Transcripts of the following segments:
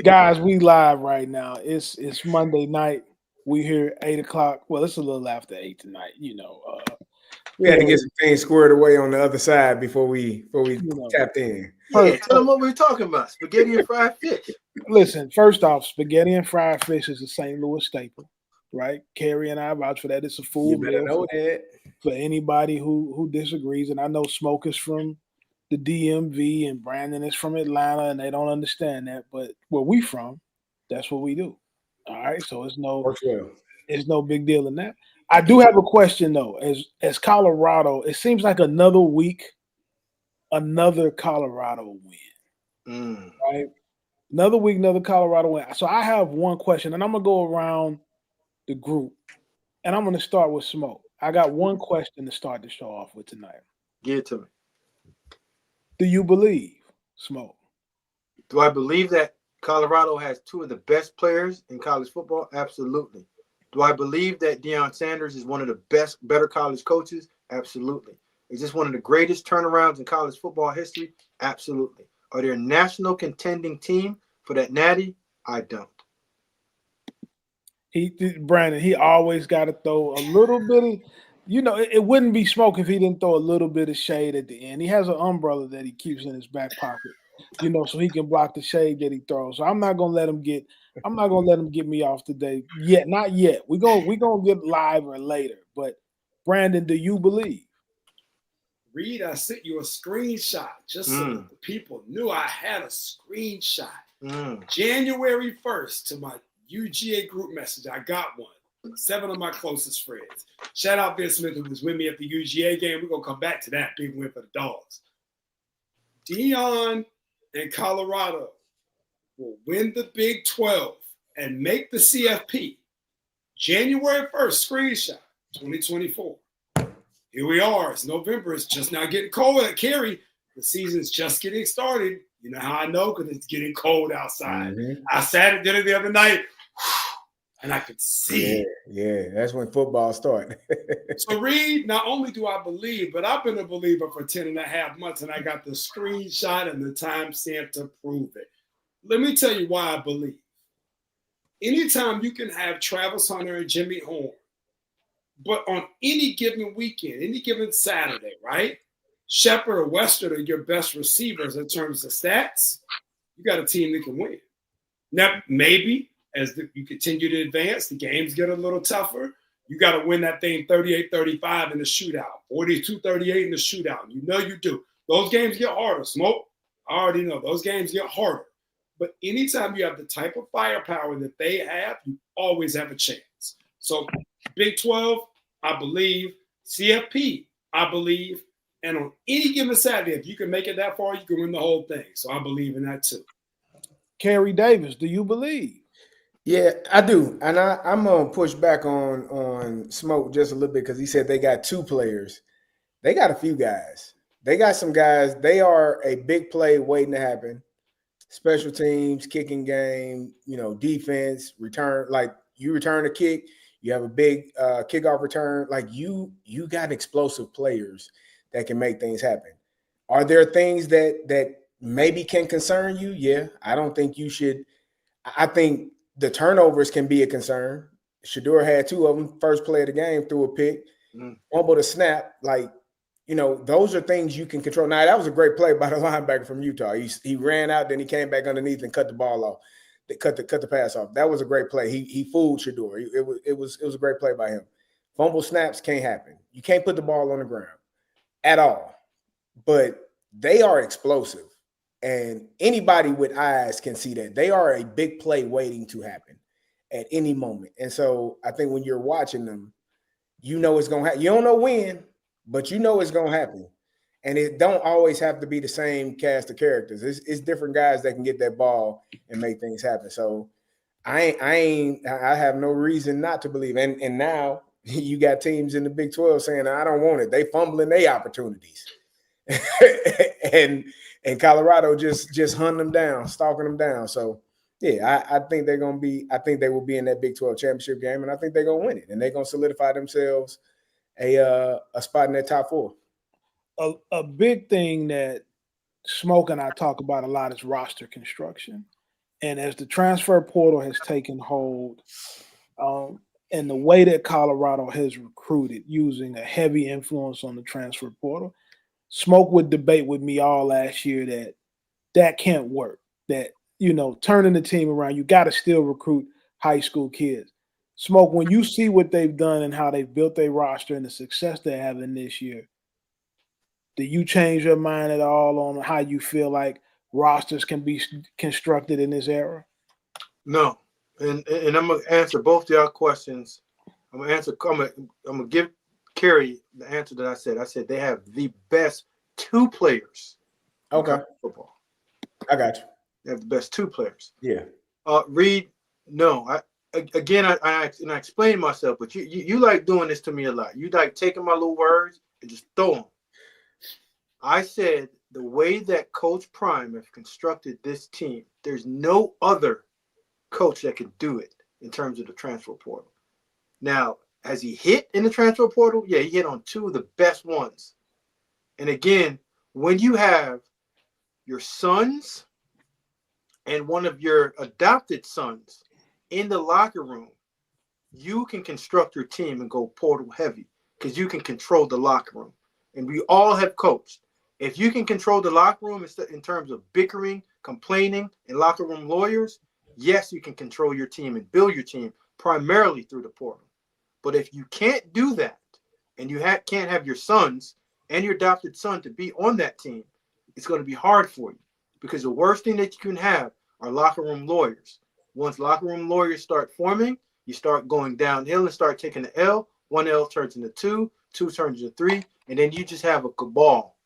Guys, we live right now. It's Monday night. We here 8 o'clock. Well, it's a little after 8 tonight. We had to get Carrie, some things squared away on the other side before we you know. tapped in. Yeah, First, tell them what we're talking about. Spaghetti and fried fish. listen. First off, spaghetti and fried fish is a St. Louis staple, right? Carrie and I vouch for that. It's a You full better meal know that. for anybody who disagrees. And I know Smoke is from the DMV and Brandon is from Atlanta, and they don't understand that. But where we from, that's what we do. All right, so Works well. it's no big deal in that. I do have a question though. As Colorado, it seems like another week, another Colorado win, Mm. right? Another week, another Colorado win. So I have one question, and I'm gonna go around the group, and I'm gonna start with Smoke. I got one question to start the show off with tonight. Give it to me. Do you believe, Smoke? Do I believe that Colorado has two of the best players in college football? Absolutely. Do I believe that Deion Sanders is one of the better college coaches? Absolutely. Is this one of the greatest turnarounds in college football history? Absolutely. Are they a national contending team for that natty? I don't. Brandon, he always got to throw a little bit of, it wouldn't be Smoke if he didn't throw a little bit of shade at the end. He has an umbrella that he keeps in his back pocket, so he can block the shade that he throws. So I'm not gonna let him get me off today yet. Not yet. We're gonna get live or later. But Brandon, do you believe? Reed, I sent you a screenshot just so that the people knew I had a screenshot. January 1st to my UGA group message. I got one. 7 of my closest friends. Shout out Vince Smith, who was with me at the UGA game. We're going to come back to that. Big win for the Dogs. Deion and Colorado will win the Big 12 and make the CFP. January 1st, screenshot, 2024. Here we are. It's November. It's just now getting cold at Cary. The season's just getting started. You know how I know? Because it's getting cold outside. I sat at dinner the other night, and I could see it. Yeah, that's when football started. So, Reed, not only do I believe, but I've been a believer for 10 and a half months, and I got the screenshot and the timestamp to prove it. Let me tell you why I believe. Anytime you can have Travis Hunter and Jimmy Horn, but on any given weekend, any given Saturday, right? Shepard or Western are your best receivers in terms of stats. You got a team that can win. Now, maybe as you continue to advance, the games get a little tougher. You got to win that thing 38-35 in the shootout, 42-38 in the shootout. You know you do. Those games get harder. Smoke, I already know. Those games get harder. But anytime you have the type of firepower that they have, you always have a chance. So Big 12, I believe. CFP, I believe. And on any given Saturday, if you can make it that far, you can win the whole thing. So I believe in that too. Kerry Davis, do you believe? Yeah, I do. And I'm going to push back on Smoke just a little bit because he said they got two players. They got a few guys. They got some guys. They are a big play waiting to happen. Special teams, kicking game, defense, return. Like you return a kick, you have a big kickoff return. Like you got explosive players that can make things happen. Are there things that maybe can concern you? Yeah, I don't think you should. I think the turnovers can be a concern. Shador had 2 of them. First play of the game, threw a pick, fumbled a snap. Like, those are things you can control. Now, that was a great play by the linebacker from Utah. He ran out, then he came back underneath and cut the ball off. Cut the pass off. That was a great play. He fooled Shador. It was a great play by him. Fumble snaps can't happen. You can't put the ball on the ground at all. But they are explosive. And anybody with eyes can see that. They are a big play waiting to happen at any moment. And so I think when you're watching them, it's going to happen. You don't know when, but it's going to happen. And it don't always have to be the same cast of characters. It's different guys that can get that ball and make things happen. So I have no reason not to believe. And now you got teams in the Big 12 saying, I don't want it. They fumbling their opportunities. and Colorado just hunting them down, stalking them down. So yeah, I think they're gonna be. I think they will be in that Big 12 championship game, and I think they're gonna win it, and they're gonna solidify themselves a spot in that top 4. A big thing that Smoke and I talk about a lot is roster construction, And as the transfer portal has taken hold, and the way that Colorado has recruited using a heavy influence on the transfer portal, Smoke would debate with me all last year that can't work. That, turning the team around, you got to still recruit high school kids. Smoke, when you see what they've done and how they've built their roster and the success they're having this year, do you change your mind at all on how you feel like rosters can be constructed in this era? No, and I'm gonna answer both of y'all questions. I'm gonna give Kerry the answer that I said. I said they have the best two players. Okay. Football. I got you. They have the best two players. Yeah. Reed, no. I explained myself, but you like doing this to me a lot. You like taking my little words and just throw them. I said the way that Coach Prime has constructed this team, there's no other coach that could do it in terms of the transfer portal. Now, has he hit in the transfer portal? Yeah, he hit on two of the best ones. And again, when you have your sons and one of your adopted sons in the locker room, you can construct your team and go portal heavy because you can control the locker room. And we all have coached. If you can control the locker room in terms of bickering, complaining, and locker room lawyers, yes, you can control your team and build your team primarily through the portal. But if you can't do that and you can't have your sons and your adopted son to be on that team, it's going to be hard for you because the worst thing that you can have are locker room lawyers. Once locker room lawyers start forming, you start going downhill and start taking the L. 1 L turns into 2, 2 turns into 3, and then you just have a cabal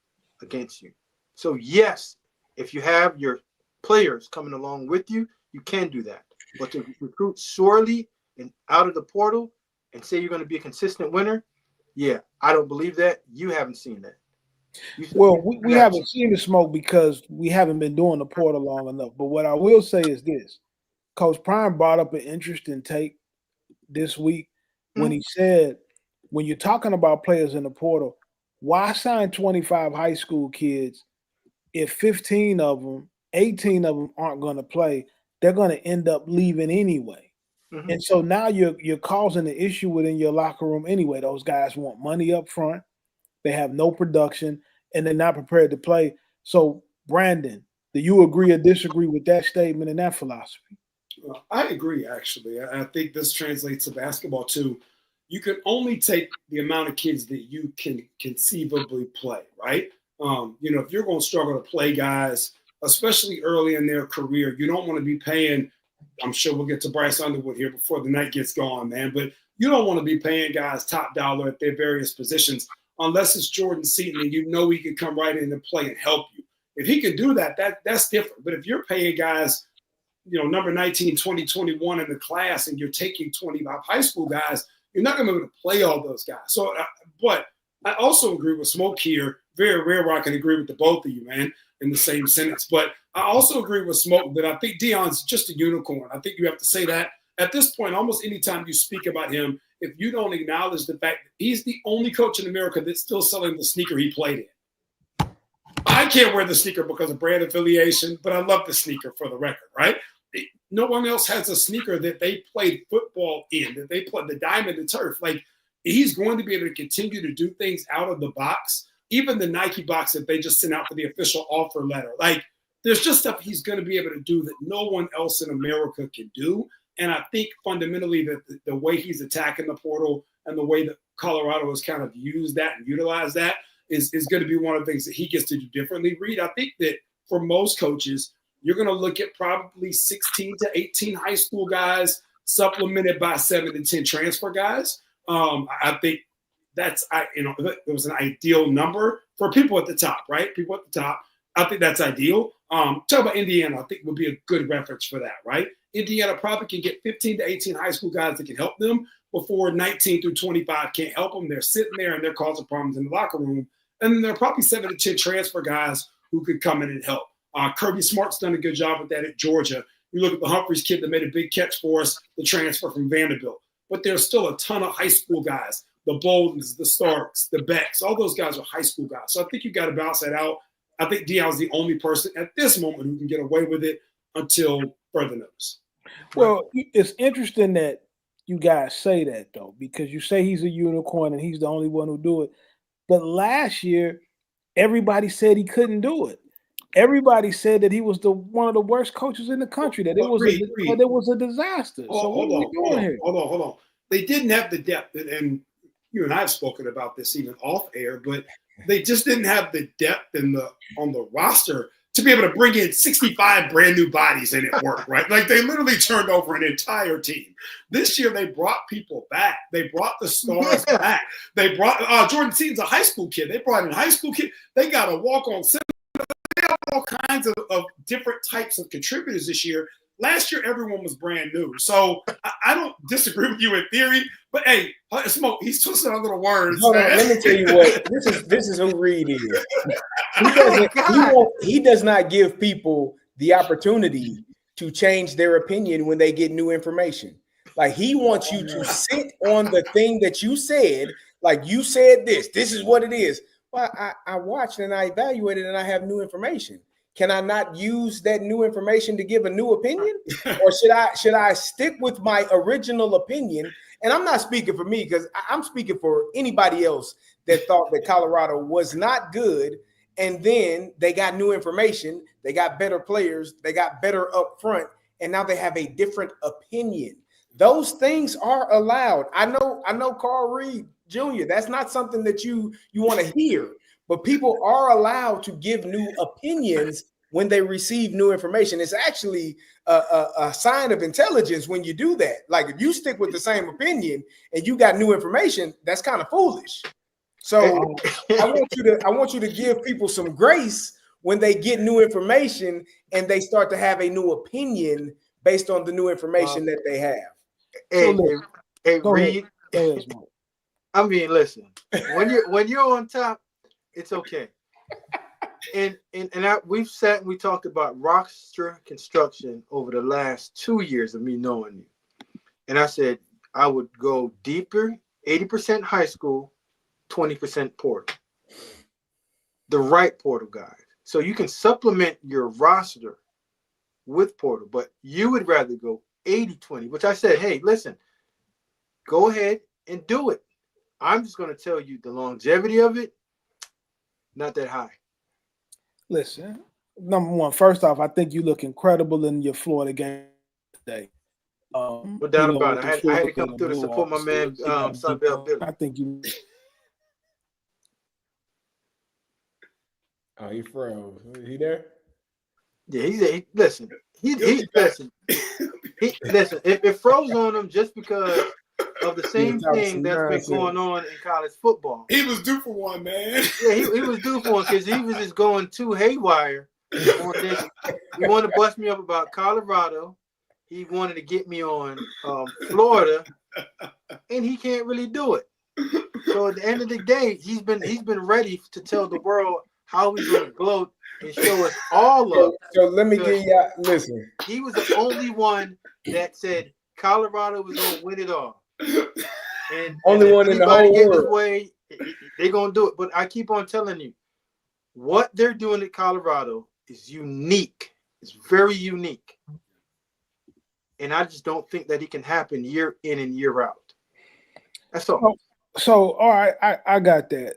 against you. So yes, if you have your players coming along with you, you can do that. But to recruit sorely and out of the portal and say you're going to be a consistent winner, yeah, I don't believe that. You haven't seen that. Well, we haven't seen the Smoke because we haven't been doing the portal long enough. But what I will say is this. Coach Prime brought up an interesting take this week when he said, when you're talking about players in the portal, why sign 25 high school kids if 15 of them, 18 of them aren't going to play? They're going to end up leaving anyway. Mm-hmm. And so now you're causing an issue within your locker room anyway. Those guys want money up front. They have no production, and they're not prepared to play. So, Brandon, do you agree or disagree with that statement and that philosophy? I agree, actually. I think this translates to basketball, too. You can only take the amount of kids that you can conceivably play, right? If you're going to struggle to play guys, especially early in their career, you don't want to be paying – I'm sure we'll get to Bryce Underwood here before the night gets gone, man. But you don't want to be paying guys top dollar at their various positions unless it's Jordan Seaton and you know he can come right in and play and help you. If he can do that, that's different. But if you're paying guys – number 19, 20, 21 in the class, and you're taking 25 high school guys, you're not going to be able to play all those guys. So, but I also agree with Smoke here. Very rare where I can agree with the both of you, man, in the same sentence. But I also agree with Smoke that I think Deion's just a unicorn. I think you have to say that. At this point, almost anytime you speak about him, if you don't acknowledge the fact that he's the only coach in America that's still selling the sneaker he played in. I can't wear the sneaker because of brand affiliation, but I love the sneaker for the record, right? No one else has a sneaker that they played football in, that they played the diamond and turf. Like, he's going to be able to continue to do things out of the box, even the Nike box that they just sent out for the official offer letter. Like, there's just stuff he's going to be able to do that no one else in America can do. And I think fundamentally that the way he's attacking the portal and the way that Colorado has kind of used that and utilized that is going to be one of the things that he gets to do differently. Reed, I think that for most coaches, you're going to look at probably 16 to 18 high school guys supplemented by 7 to 10 transfer guys. I think it was an ideal number for people at the top, right? People at the top. I think that's ideal. Talk about Indiana, I think would be a good reference for that, right? Indiana probably can get 15 to 18 high school guys that can help them before 19 through 25 can't help them. They're sitting there and they're causing problems in the locker room. And then there are probably 7 to 10 transfer guys who could come in and help. Kirby Smart's done a good job with that at Georgia. You look at the Humphreys kid that made a big catch for us, the transfer from Vanderbilt. But there's still a ton of high school guys, the Boldens, the Starks, the Becks. All those guys are high school guys. So I think you got to balance that out. I think Deion's the only person at this moment who can get away with it until further notice. Well, it's interesting that you guys say that though, because you say he's a unicorn and he's the only one who do it. But last year, everybody said he couldn't do it. Everybody said that he was one of the worst coaches in the country. That it was a disaster. So what are we doing here? Hold on. They didn't have the depth, and you and I have spoken about this even off air, but they just didn't have the depth on the roster to be able to bring in 65 brand new bodies and it worked, right? Like they literally turned over an entire team. This year they brought people back. They brought the stars back. They brought Jordan Seaton's a high school kid. They brought in a high school kid. They got a walk-on center. They have all kinds of different types of contributors this year. Last year, everyone was brand new. So I don't disagree with you in theory, but hey, Smoke, he's twisting our little words. Hold on, let me tell you what. This is who Reed is. He does not give people the opportunity to change their opinion when they get new information. Like he wants you to sit on the thing that you said. Like you said this is what it is. Well, I watched and I evaluated and I have new information. Can I not use that new information to give a new opinion? Or should I stick with my original opinion? And I'm not speaking for me because I'm speaking for anybody else that thought that Colorado was not good. And then they got new information. They got better players. They got better up front. And now they have a different opinion. Those things are allowed. I know Carl Reed Jr., that's not something that you want to hear. But people are allowed to give new opinions when they receive new information. It's actually a sign of intelligence when you do that. Like if you stick with the same opinion and you got new information, that's kind of foolish. So I want you to give people some grace when they get new information and they start to have a new opinion based on the new information that they have. Hey, Reed. I mean, listen. When you're on top, it's okay. And we've sat and we talked about roster construction over the last 2 years of me knowing you. And I said I would go deeper, 80% high school, 20% portal. The right portal guys. So you can supplement your roster with portal, but you would rather go 80-20, which I said, hey, listen, go ahead and do it. I'm just going to tell you the longevity of it, not that high. Listen, number one, first off, I think you look incredible in your Florida game today. No doubt about it. I had to come through to support my man, Sunbelt Billy. I think you. Oh, he froze. Is he there? Yeah, listen. Listen. Listen. It froze on him just because of the same thing that's been going on in college football. He was due for one, man. Yeah, he was due for one because he was just going too haywire on this. He wanted to bust me up about Colorado. He wanted to get me on Florida, and he can't really do it. So at the end of the day, he's been ready to tell the world how he's going to gloat and show us all of it. So let me give you listen. He was the only one that said Colorado was going to win it all. And only one in the whole world. Way, they're going to do it. But I keep on telling you, what they're doing at Colorado is unique. It's very unique. And I just don't think that it can happen year in and year out. That's all. So all right, I got that.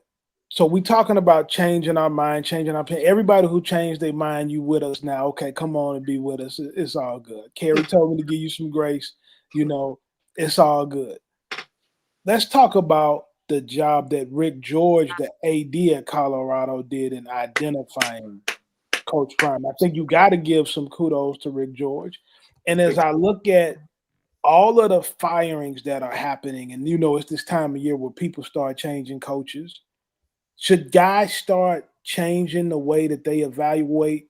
So we talking about changing our mind, changing our opinion. Everybody who changed their mind, you with us now. Okay, come on and be with us. It's all good. Kerry told me to give you some grace. You know, it's all good. Let's talk about the job that Rick George, the AD at Colorado, did in identifying Coach Prime. I think you got to give some kudos to Rick George. And as I look at all of the firings that are happening, and you know, it's this time of year where people start changing coaches. Should guys start changing the way that they evaluate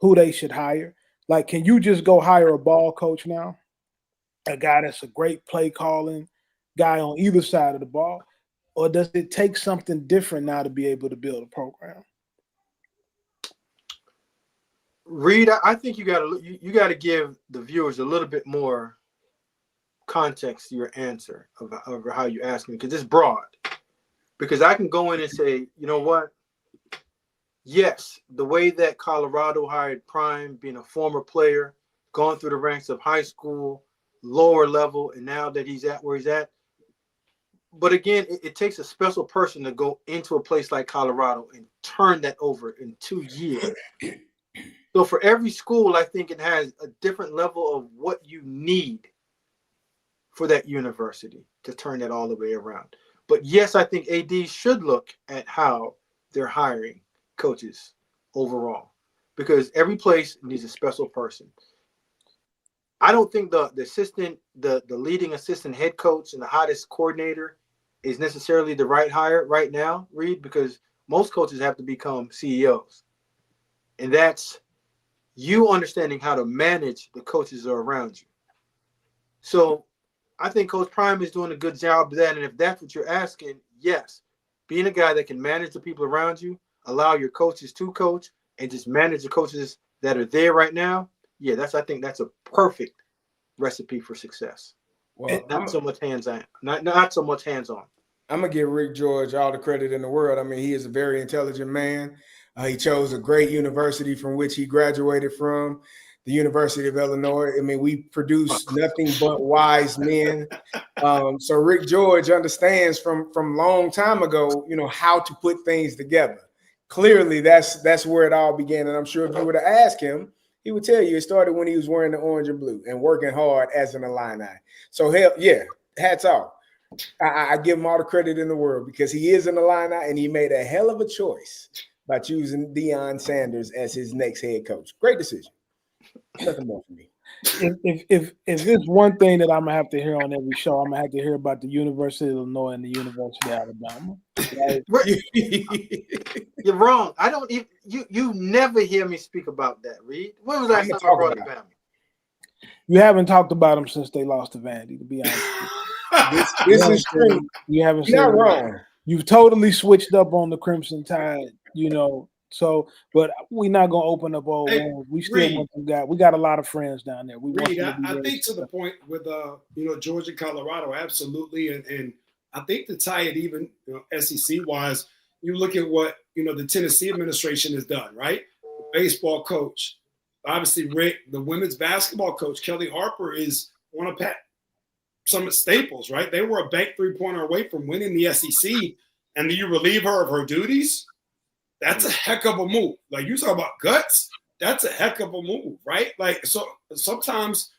who they should hire? Like, can you just go hire a ball coach now? A guy that's a great play calling guy on either side of the ball? Or does it take something different now to be able to build a program? Reed, I think you got to give the viewers a little bit more context to your answer of how you ask me, because it's broad. Because I can go in and say, you know what? Yes, the way that Colorado hired Prime, being a former player, gone through the ranks of high school, lower level, and now that he's at where he's at. But again, it takes a special person to go into a place like Colorado and turn that over in 2 years. So for every school, I think it has a different level of what you need for that university to turn that all the way around. But yes, I think AD should look at how they're hiring coaches overall, because every place needs a special person. I don't think the assistant, the leading assistant head coach and the hottest coordinator is necessarily the right hire right now, Reed, because most coaches have to become CEOs. And that's you understanding how to manage the coaches that are around you. So I think Coach Prime is doing a good job of that. And if that's what you're asking, yes, being a guy that can manage the people around you, allow your coaches to coach, and just manage the coaches that are there right now, yeah, I think that's a perfect recipe for success. Well, not so much hands-on. Not so much hands-on. I'm gonna give Rick George all the credit in the world. I mean, he is a very intelligent man. He chose a great university from which he graduated from, the University of Illinois. I mean, we produce nothing but wise men. So Rick George understands from long time ago, how to put things together. Clearly, that's where it all began. And I'm sure if you were to ask him, he would tell you it started when he was wearing the orange and blue and working hard as an Illini. So hell yeah, hats off. I give him all the credit in the world because he is an Illini and he made a hell of a choice by choosing Deion Sanders as his next head coach. Great decision. Nothing more for me. If there's one thing that I'm gonna have to hear on every show, I'm gonna have to hear about the University of Illinois and the University of Alabama. You're wrong. I don't even you never hear me speak about that, Reed. When was last time I brought it down? You haven't talked about them since they lost to Vandy, to be honest with you. This is true. You haven't You're said not wrong. You've totally switched up on the Crimson Tide, So, but we're not gonna open up old wounds. We still want them guys. We got a lot of friends down there. Reed, I think to the point with Georgia, Colorado, absolutely, and I think to tie it even SEC wise, you look at what the Tennessee administration has done, right? The baseball coach, obviously Rick, the women's basketball coach Kelly Harper is one of Pat Summit's staples, right? They were a bank 3-pointer away from winning the SEC, and do you relieve her of her duties? That's a heck of a move. Like you talk about guts, that's a heck of a move, right? Like so sometimes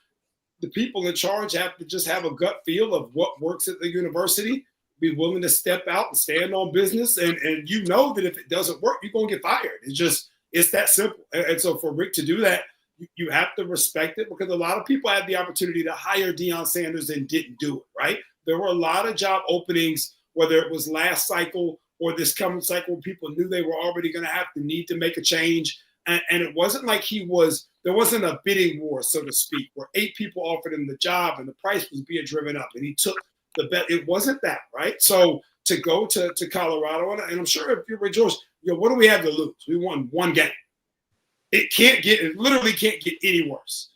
the people in charge have to just have a gut feel of what works at the university, be willing to step out and stand on business, and that if it doesn't work, you're gonna get fired. It's that simple. And so for Rick to do that, you have to respect it because a lot of people had the opportunity to hire Deion Sanders and didn't do it, right? There were a lot of job openings, whether it was last cycle or this coming cycle, people knew they were already going to need to make a change. And it wasn't like there wasn't a bidding war, so to speak, where 8 people offered him the job and the price was being driven up and he took the bet. It wasn't that, right? So to go to Colorado, and I'm sure if you're George, what do we have to lose? We won one game. It literally can't get any worse.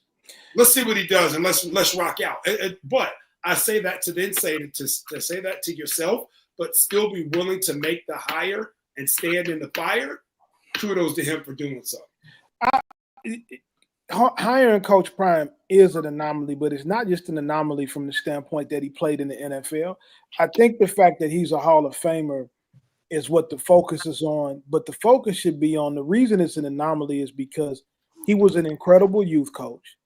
Let's see what he does and let's rock out. But I say that to then say to say that to yourself, but still be willing to make the hire and stand in the fire. Kudos to him for doing so. Hiring Coach Prime is an anomaly, but it's not just an anomaly from the standpoint that he played in the NFL. I think the fact that he's a Hall of Famer is what the focus is on, but the focus should be on the reason it's an anomaly is because he was an incredible youth coach.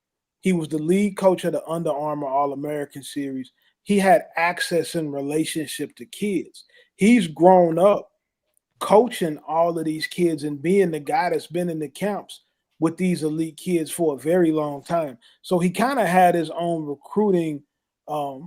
He was the lead coach of the Under Armour All-American Series. He had access and relationship to kids. He's grown up coaching all of these kids and being the guy that's been in the camps with these elite kids for a very long time. So he kind of had his own recruiting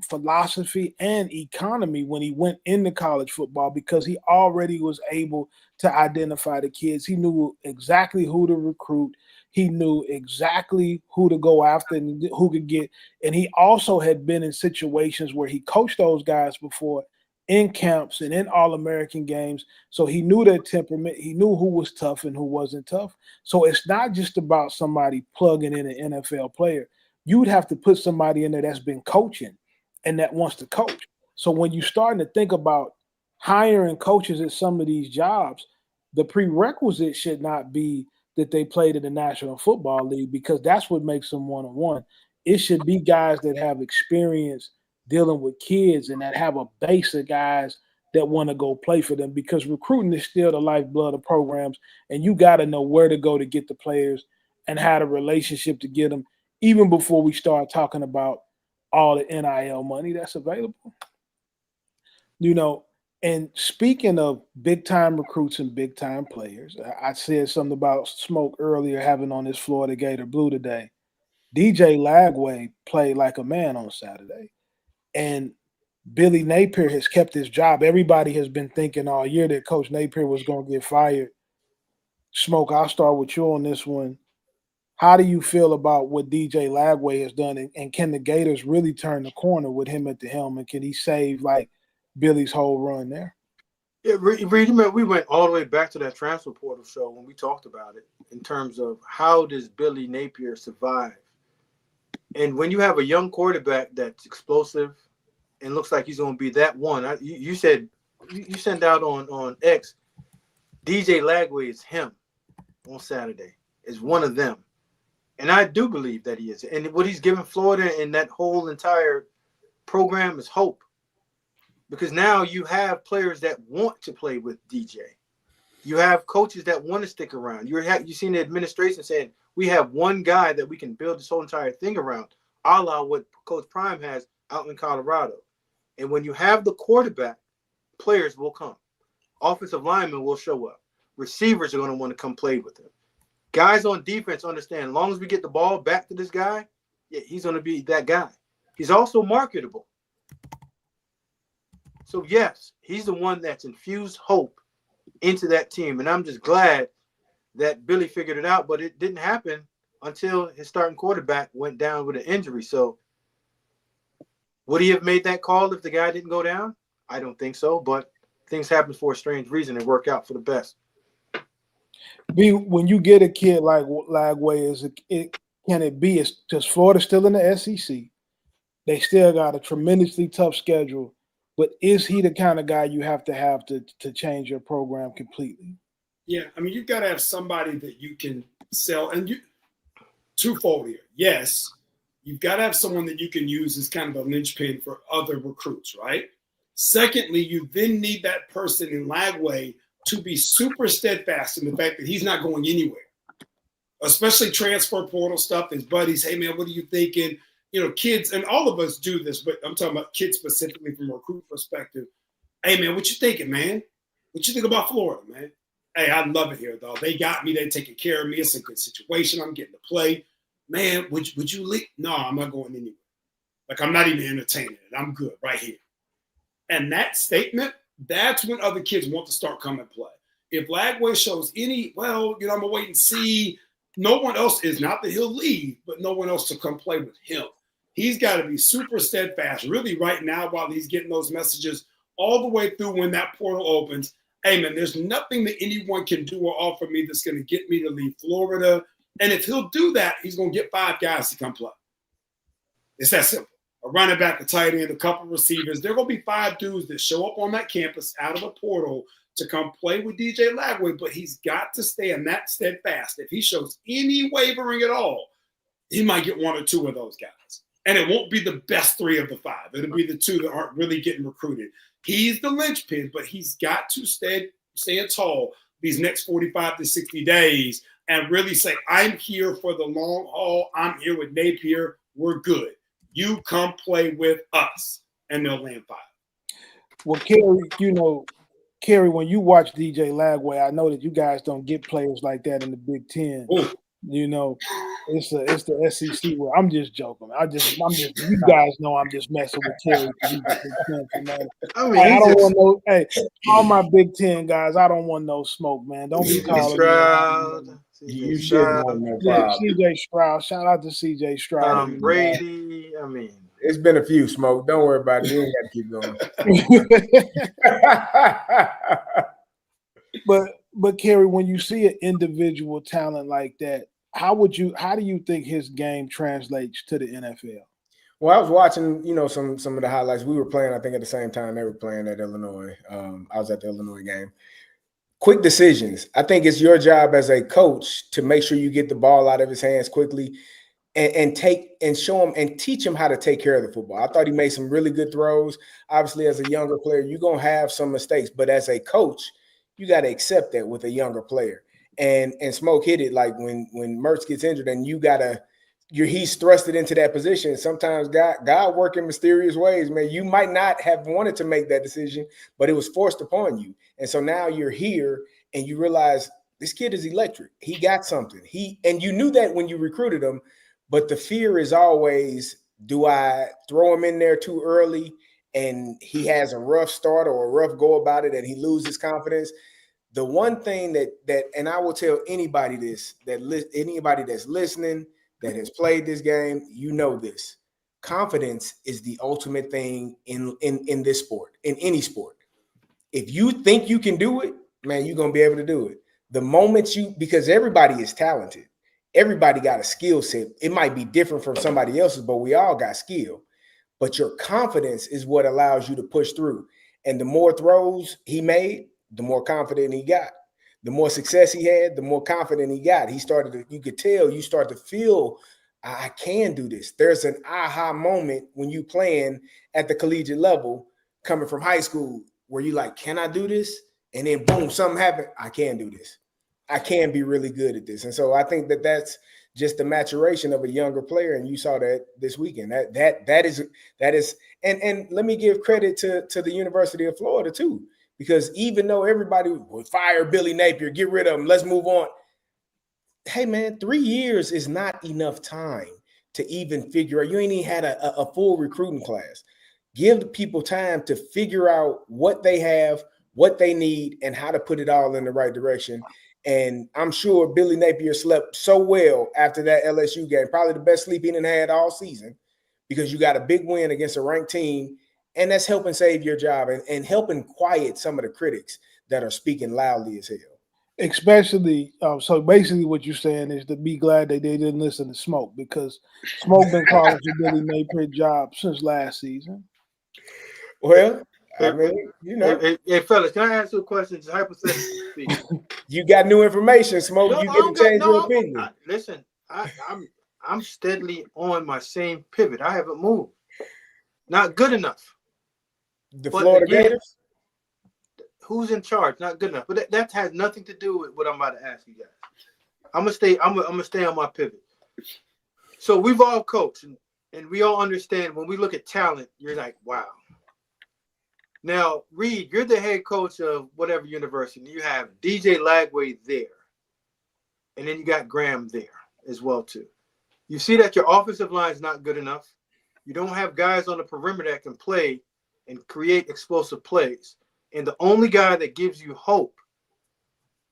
philosophy and economy when he went into college football because he already was able to identify the kids. He knew exactly who to recruit. He knew exactly who to go after and who could get. And he also had been in situations where he coached those guys before in camps and in All-American games. So he knew their temperament. He knew who was tough and who wasn't tough. So it's not just about somebody plugging in an NFL player. You'd have to put somebody in there that's been coaching and that wants to coach. So when you're starting to think about hiring coaches at some of these jobs, the prerequisite should not be that they played in the National Football League, because that's what makes them one-on-one. It should be guys that have experience dealing with kids and that have a base of guys that want to go play for them, because recruiting is still the lifeblood of programs, and you got to know where to go to get the players and how the relationship to get them, even before we start talking about all the NIL money that's available. And speaking of big-time recruits and big-time players, I said something about Smoke earlier having on his Florida Gator blue today. DJ Lagway played like a man on Saturday. And Billy Napier has kept his job. Everybody has been thinking all year that Coach Napier was going to get fired. Smoke, I'll start with you on this one. How do you feel about what DJ Lagway has done? And can the Gators really turn the corner with him at the helm? And can he save like Billy's whole run there? Yeah, we went all the way back to that transfer portal show when we talked about it in terms of how does Billy Napier survive? And when you have a young quarterback that's explosive and looks like he's going to be that one, you said you sent out on X, DJ Lagway is him on Saturday, is one of them. And I do believe that he is. And what he's given Florida and that whole entire program is hope. Because now you have players that want to play with DJ. You have coaches that want to stick around. You've seen the administration saying, we have one guy that we can build this whole entire thing around, a la what Coach Prime has out in Colorado. And when you have the quarterback, players will come. Offensive linemen will show up. Receivers are going to want to come play with him. Guys on defense understand, as long as we get the ball back to this guy, yeah, he's going to be that guy. He's also marketable. So, yes, he's the one that's infused hope into that team. And I'm just glad that Billy figured it out, but it didn't happen until his starting quarterback went down with an injury. So, would he have made that call if the guy didn't go down? I don't think so, but things happen for a strange reason and work out for the best. When you get a kid like Lagway, can it be? It's because Florida's still in the SEC. They still got a tremendously tough schedule. But is he the kind of guy you have to change your program completely? Yeah, I mean, you've got to have somebody that you can sell. And twofold here. Yes, you've got to have someone that you can use as kind of a linchpin for other recruits, right? Secondly, you then need that person in Lagway to be super steadfast in the fact that he's not going anywhere, especially transfer portal stuff. His buddies, hey, man, what are you thinking? Kids, and all of us do this, but I'm talking about kids specifically from a recruit perspective. Hey, man, what you thinking, man? What you think about Florida, man? Hey, I love it here, though. They got me. They taking care of me. It's a good situation. I'm getting to play. Man, would you leave? No, I'm not going anywhere. Like, I'm not even entertaining it. I'm good right here. And that statement, that's when other kids want to start coming play. If Lagway shows I'm going to wait and see. No one else is, not that he'll leave, but no one else to come play with him. He's got to be super steadfast, really right now while he's getting those messages all the way through when that portal opens. Hey, man, there's nothing that anyone can do or offer me that's going to get me to leave Florida. And if he'll do that, he's going to get 5 guys to come play. It's that simple. A running back, a tight end, a couple receivers. There are going to be 5 dudes that show up on that campus out of a portal to come play with DJ Lagway, but he's got to stay in that steadfast. If he shows any wavering at all, he might get 1 or 2 of those guys. And it won't be the best 3 of the 5. It'll be the 2 that aren't really getting recruited. He's the linchpin, but he's got to stand tall these next 45 to 60 days and really say, I'm here for the long haul. I'm here with Napier. We're good. You come play with us. And they'll land 5. Well, Kerry, when you watch DJ Lagway, I know that you guys don't get players like that in the Big Ten. Ooh. It's the SEC where I'm just joking. You guys know I'm just messing with Kerry. I don't want all my Big Ten guys, I don't want no smoke, man. Don't be calling me. You shouldn't want no problem. CJ Stroud. Shout out to CJ Stroud. Brady. I mean, it's been a few, Smoke. Don't worry about it. You ain't got to keep going. But Kerry, when you see an individual talent like that, how do you think his game translates to the NFL? Well, I was watching, some of the highlights. We were playing, I think, at the same time they were playing at Illinois. I was at the Illinois game. quick decisions. I think it's your job as a coach to make sure you get the ball out of his hands quickly and take and show him and teach him how to take care of the football. I thought he made some really good throws. Obviously, as a younger player, you're going to have some mistakes, but as a coach, you got to accept that with a younger player. And Smoke hit it like when Mertz gets injured and he's thrusted into that position. Sometimes God work in mysterious ways, man. You might not have wanted to make that decision, but it was forced upon you. And so now you're here and you realize this kid is electric. He got something. And you knew that when you recruited him, but the fear is always, do I throw him in there too early and he has a rough start or a rough go about it and he loses confidence? The one thing that and I will tell anybody this, anybody that's listening, that has played this game, you know this. Confidence is the ultimate thing in this sport, in any sport. If you think you can do it, man, you're going to be able to do it. The moment because everybody is talented. Everybody got a skill set. It might be different from somebody else's, but we all got skill. But your confidence is what allows you to push through. And the more throws he made, the more confident he got. The more success he had, the more confident he got. You could tell, you start to feel, I can do this. There's an aha moment when you playing at the collegiate level, coming from high school, where you like, can I do this? And then boom, something happened. I can do this. I can be really good at this. And so I think that's just the maturation of a younger player. And you saw that this weekend. That is, and let me give credit to the University of Florida too. Because even though everybody would fire Billy Napier, get rid of him, let's move on. Hey, man, 3 years is not enough time to even figure out. You ain't even had a full recruiting class. Give the people time to figure out what they have, what they need, and how to put it all in the right direction. And I'm sure Billy Napier slept so well after that LSU game, probably the best sleep he had all season, because you got a big win against a ranked team. And that's helping save your job and helping quiet some of the critics that are speaking loudly as hell. Especially, so basically what you're saying is to be glad that they didn't listen to Smoke, because Smoke been calling for Billy Napier job since last season. Well, I mean, you know. Hey, fellas, can I ask you a question? Just hypothetically speaking. You got new information, Smoke. You get to change your opinion. Listen, I'm steadily on my same pivot. I haven't moved. Not good enough. The Florida Gators? Who's in charge? Not good enough. But that has nothing to do with what I'm about to ask you guys. I'm gonna stay on my pivot. So we've all coached and we all understand when we look at talent, you're like, wow. Now, Reed, you're the head coach of whatever university. You have DJ Lagway there. And then you got Graham there as well, too. You see that your offensive line is not good enough. You don't have guys on the perimeter that can play and create explosive plays. And the only guy that gives you hope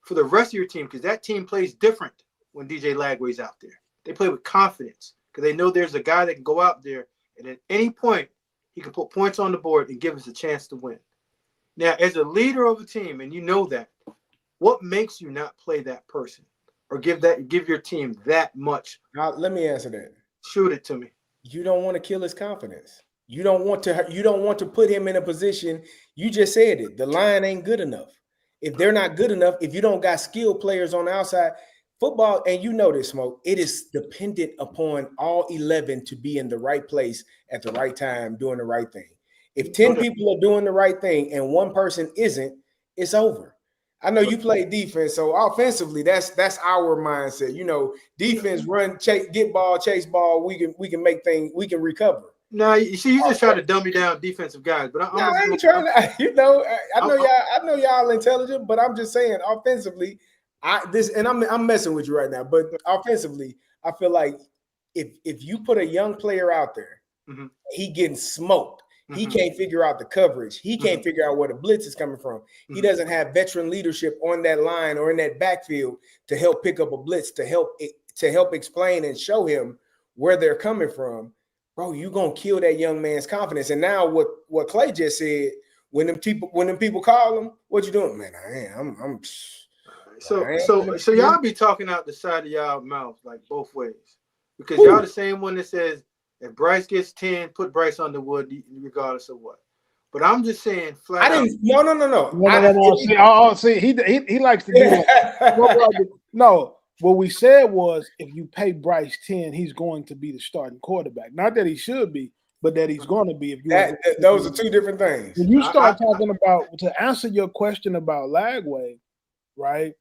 for the rest of your team, because that team plays different when DJ Lagway's out there. They play with confidence because they know there's a guy that can go out there and at any point he can put points on the board and give us a chance to win. Now, as a leader of a team, and you know that, what makes you not play that person or give your team that much? Now, let me answer that. Shoot it to me. You don't want to kill his confidence. You don't want to put him in a position. You just said it. The line ain't good enough. If they're not good enough, if you don't got skilled players on the outside, football, and you know this, Smoke, it is dependent upon all 11 to be in the right place at the right time, doing the right thing. If 10 people are doing the right thing and one person isn't, it's over. I know you play defense, so offensively, that's our mindset. You know, defense, run, chase, get ball, chase ball. We can make things. We can recover. No, you see, you just try to dummy down defensive guys, but I ain't trying to. You know, I know y'all intelligent, but I'm just saying offensively, I'm messing with you right now. But offensively, I feel like if you put a young player out there, mm-hmm. he getting smoked. Mm-hmm. He can't figure out the coverage. He can't mm-hmm. figure out where the blitz is coming from. Mm-hmm. He doesn't have veteran leadership on that line or in that backfield to help pick up a blitz, to help explain and show him where they're coming from. Bro, you gonna kill that young man's confidence. And now what Clay just said, when them people call him, what you doing, man? I'm So y'all be talking out the side of y'all mouth like both ways, because y'all the same one that says if Bryce gets 10, put Bryce on the wood regardless of what. But I'm just saying flat I out. didn't. No. No. See, he likes to do that. No, what we said was if you pay Bryce 10, he's going to be the starting quarterback. Not that he should be, but that he's going to be. If you those are two different things. when you start talking about, to answer your question about Lagway, right?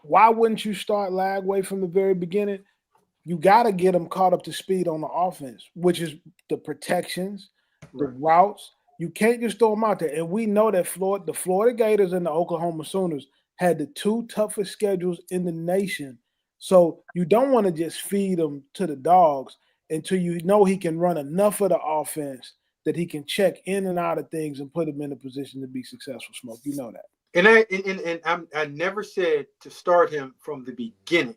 Why wouldn't you start Lagway from the very beginning? You got to get him caught up to speed on the offense, which is the protections, the routes. You can't just throw him out there. And we know that the Florida Gators and the Oklahoma Sooners had the two toughest schedules in the nation. So you don't want to just feed him to the dogs until you know he can run enough of the offense that he can check in and out of things and put him in a position to be successful, Smoke. You know that. And I never said to start him from the beginning.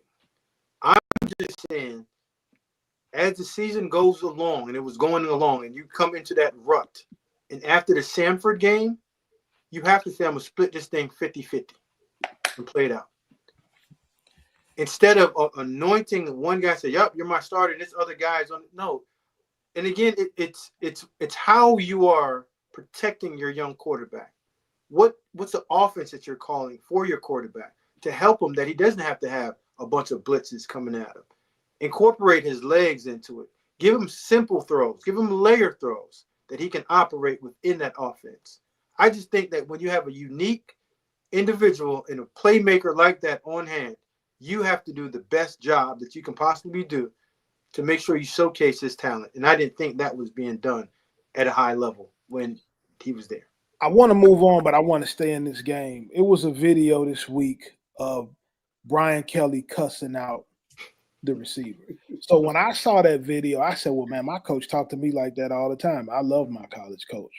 I'm just saying, as the season goes along, and it was going along, and you come into that rut, and after the Samford game, you have to say, I'm going to split this thing 50-50 and play it out. Instead of anointing one guy, say, "Yup, you're my starter," and this other guy's on. No. And again, it's how you are protecting your young quarterback. What's the offense that you're calling for your quarterback to help him that he doesn't have to have a bunch of blitzes coming at him? Incorporate his legs into it. Give him simple throws. Give him layer throws that he can operate within that offense. I just think that when you have a unique individual and a playmaker like that on hand, you have to do the best job that you can possibly do to make sure you showcase his talent. And I didn't think that was being done at a high level when he was there. I want to move on, but I want to stay in this game. It was a video this week of Brian Kelly cussing out the receiver. So when I saw that video, I said, well, man, my coach talked to me like that all the time. I love my college coach,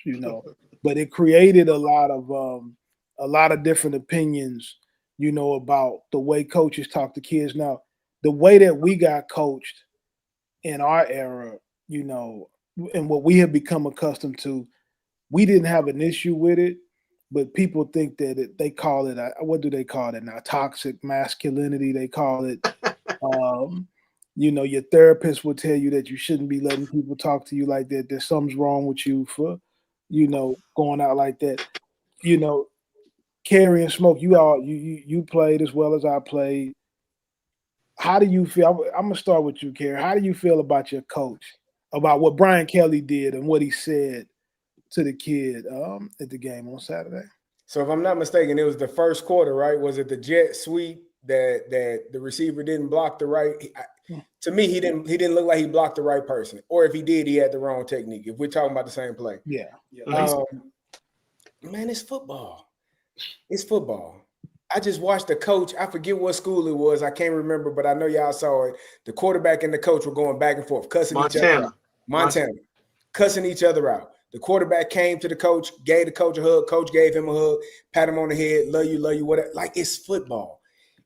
but it created a lot of different opinions, about the way coaches talk to kids. Now, the way that we got coached in our era, and what we have become accustomed to, we didn't have an issue with it, but people think that they call it, what do they call it now? Toxic masculinity, they call it. Your therapist will tell you that you shouldn't be letting people talk to you like that. There's something's wrong with you for, going out like that. Carrie and Smoke, you played as well as I played. How do you feel? I'm gonna start with you, Carrie. How do you feel about your coach, about what Brian Kelly did and what he said to the kid at the game on Saturday? So if I'm not mistaken, it was the first quarter, right? Was it the jet sweep that the receiver didn't block the right? To me, he didn't look like he blocked the right person, or if he did, he had the wrong technique. If we're talking about the same play, man, it's football. It's football. I just watched the coach. I forget what school it was. I can't remember, but I know y'all saw it. The quarterback and the coach were going back and forth, cussing each other out. Montana, cussing each other out. The quarterback came to the coach, gave the coach a hug. Coach gave him a hug, pat him on the head, love you, whatever. Like, it's football.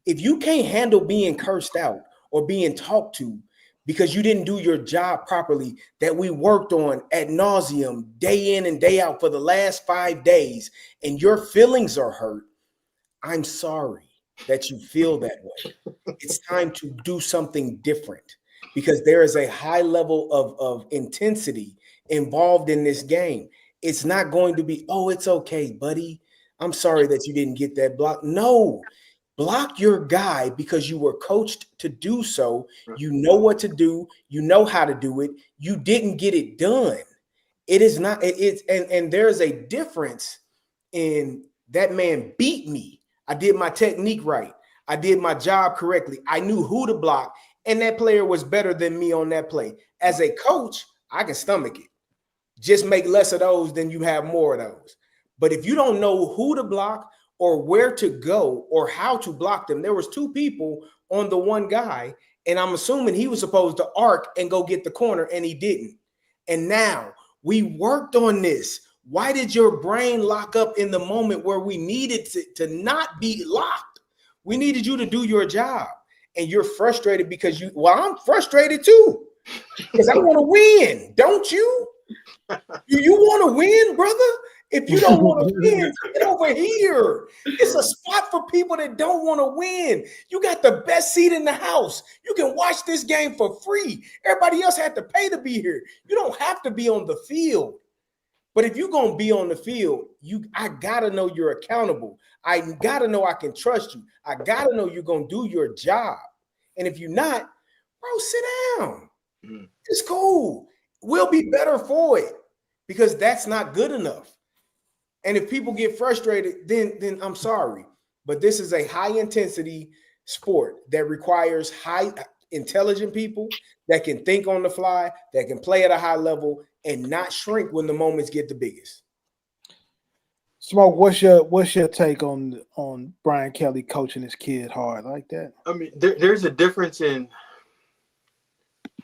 If you can't handle being cursed out or being talked to because you didn't do your job properly that we worked on ad nauseum, day in and day out for the last 5 days, and your feelings are hurt, I'm sorry that you feel that way. It's time to do something different because there is a high level of intensity involved in this game. It's not going to be, oh, it's okay, buddy. I'm sorry that you didn't get that block. No, block your guy because you were coached to do so. You know what to do. You know how to do it. You didn't get it done. It is not, and there's a difference in that man beat me. I did my technique right. I did my job correctly. I knew who to block, and that player was better than me on that play. As a coach, I can stomach it. Just make less of those than you have more of those. But if you don't know who to block or where to go or how to block them, there was 2 people on the one guy, and I'm assuming he was supposed to arc and go get the corner, and he didn't. And now we worked on this. Why did your brain lock up in the moment where we needed to not be locked? We needed you to do your job, and you're frustrated because I'm frustrated too because I want to win. Don't you? You want to win, brother? If you don't want to win, get over here. It's a spot for people that don't want to win. You got the best seat in the house. You can watch this game for free. Everybody else had to pay to be here. You don't have to be on the field. But if you're gonna be on the field, I gotta know you're accountable. I gotta know I can trust you. I gotta know you're gonna do your job. And if you're not, bro, sit down. Mm-hmm. It's cool. We'll be better for it because that's not good enough. And if people get frustrated, then I'm sorry. But this is a high intensity sport that requires high intelligent people that can think on the fly, that can play at a high level and not shrink when the moments get the biggest. Smoke, what's your take on Brian Kelly coaching his kid hard like that? I mean, there's a difference in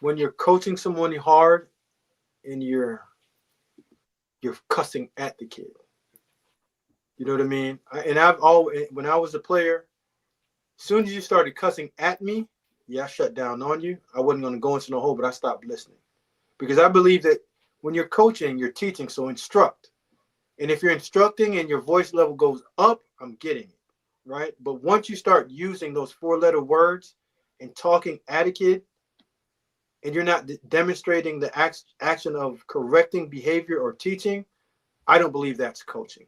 when you're coaching someone hard and you're cussing at the kid. You know what I mean? And I've always, when I was a player, as soon as you started cussing at me, I shut down on you. I wasn't going to go into no hole, but I stopped listening. Because I believe that when you're coaching, you're teaching, so instruct. And if you're instructing and your voice level goes up, I'm getting it, right? But once you start using those 4-letter words and talking at a kid, and you're not demonstrating the action of correcting behavior or teaching, I don't believe that's coaching.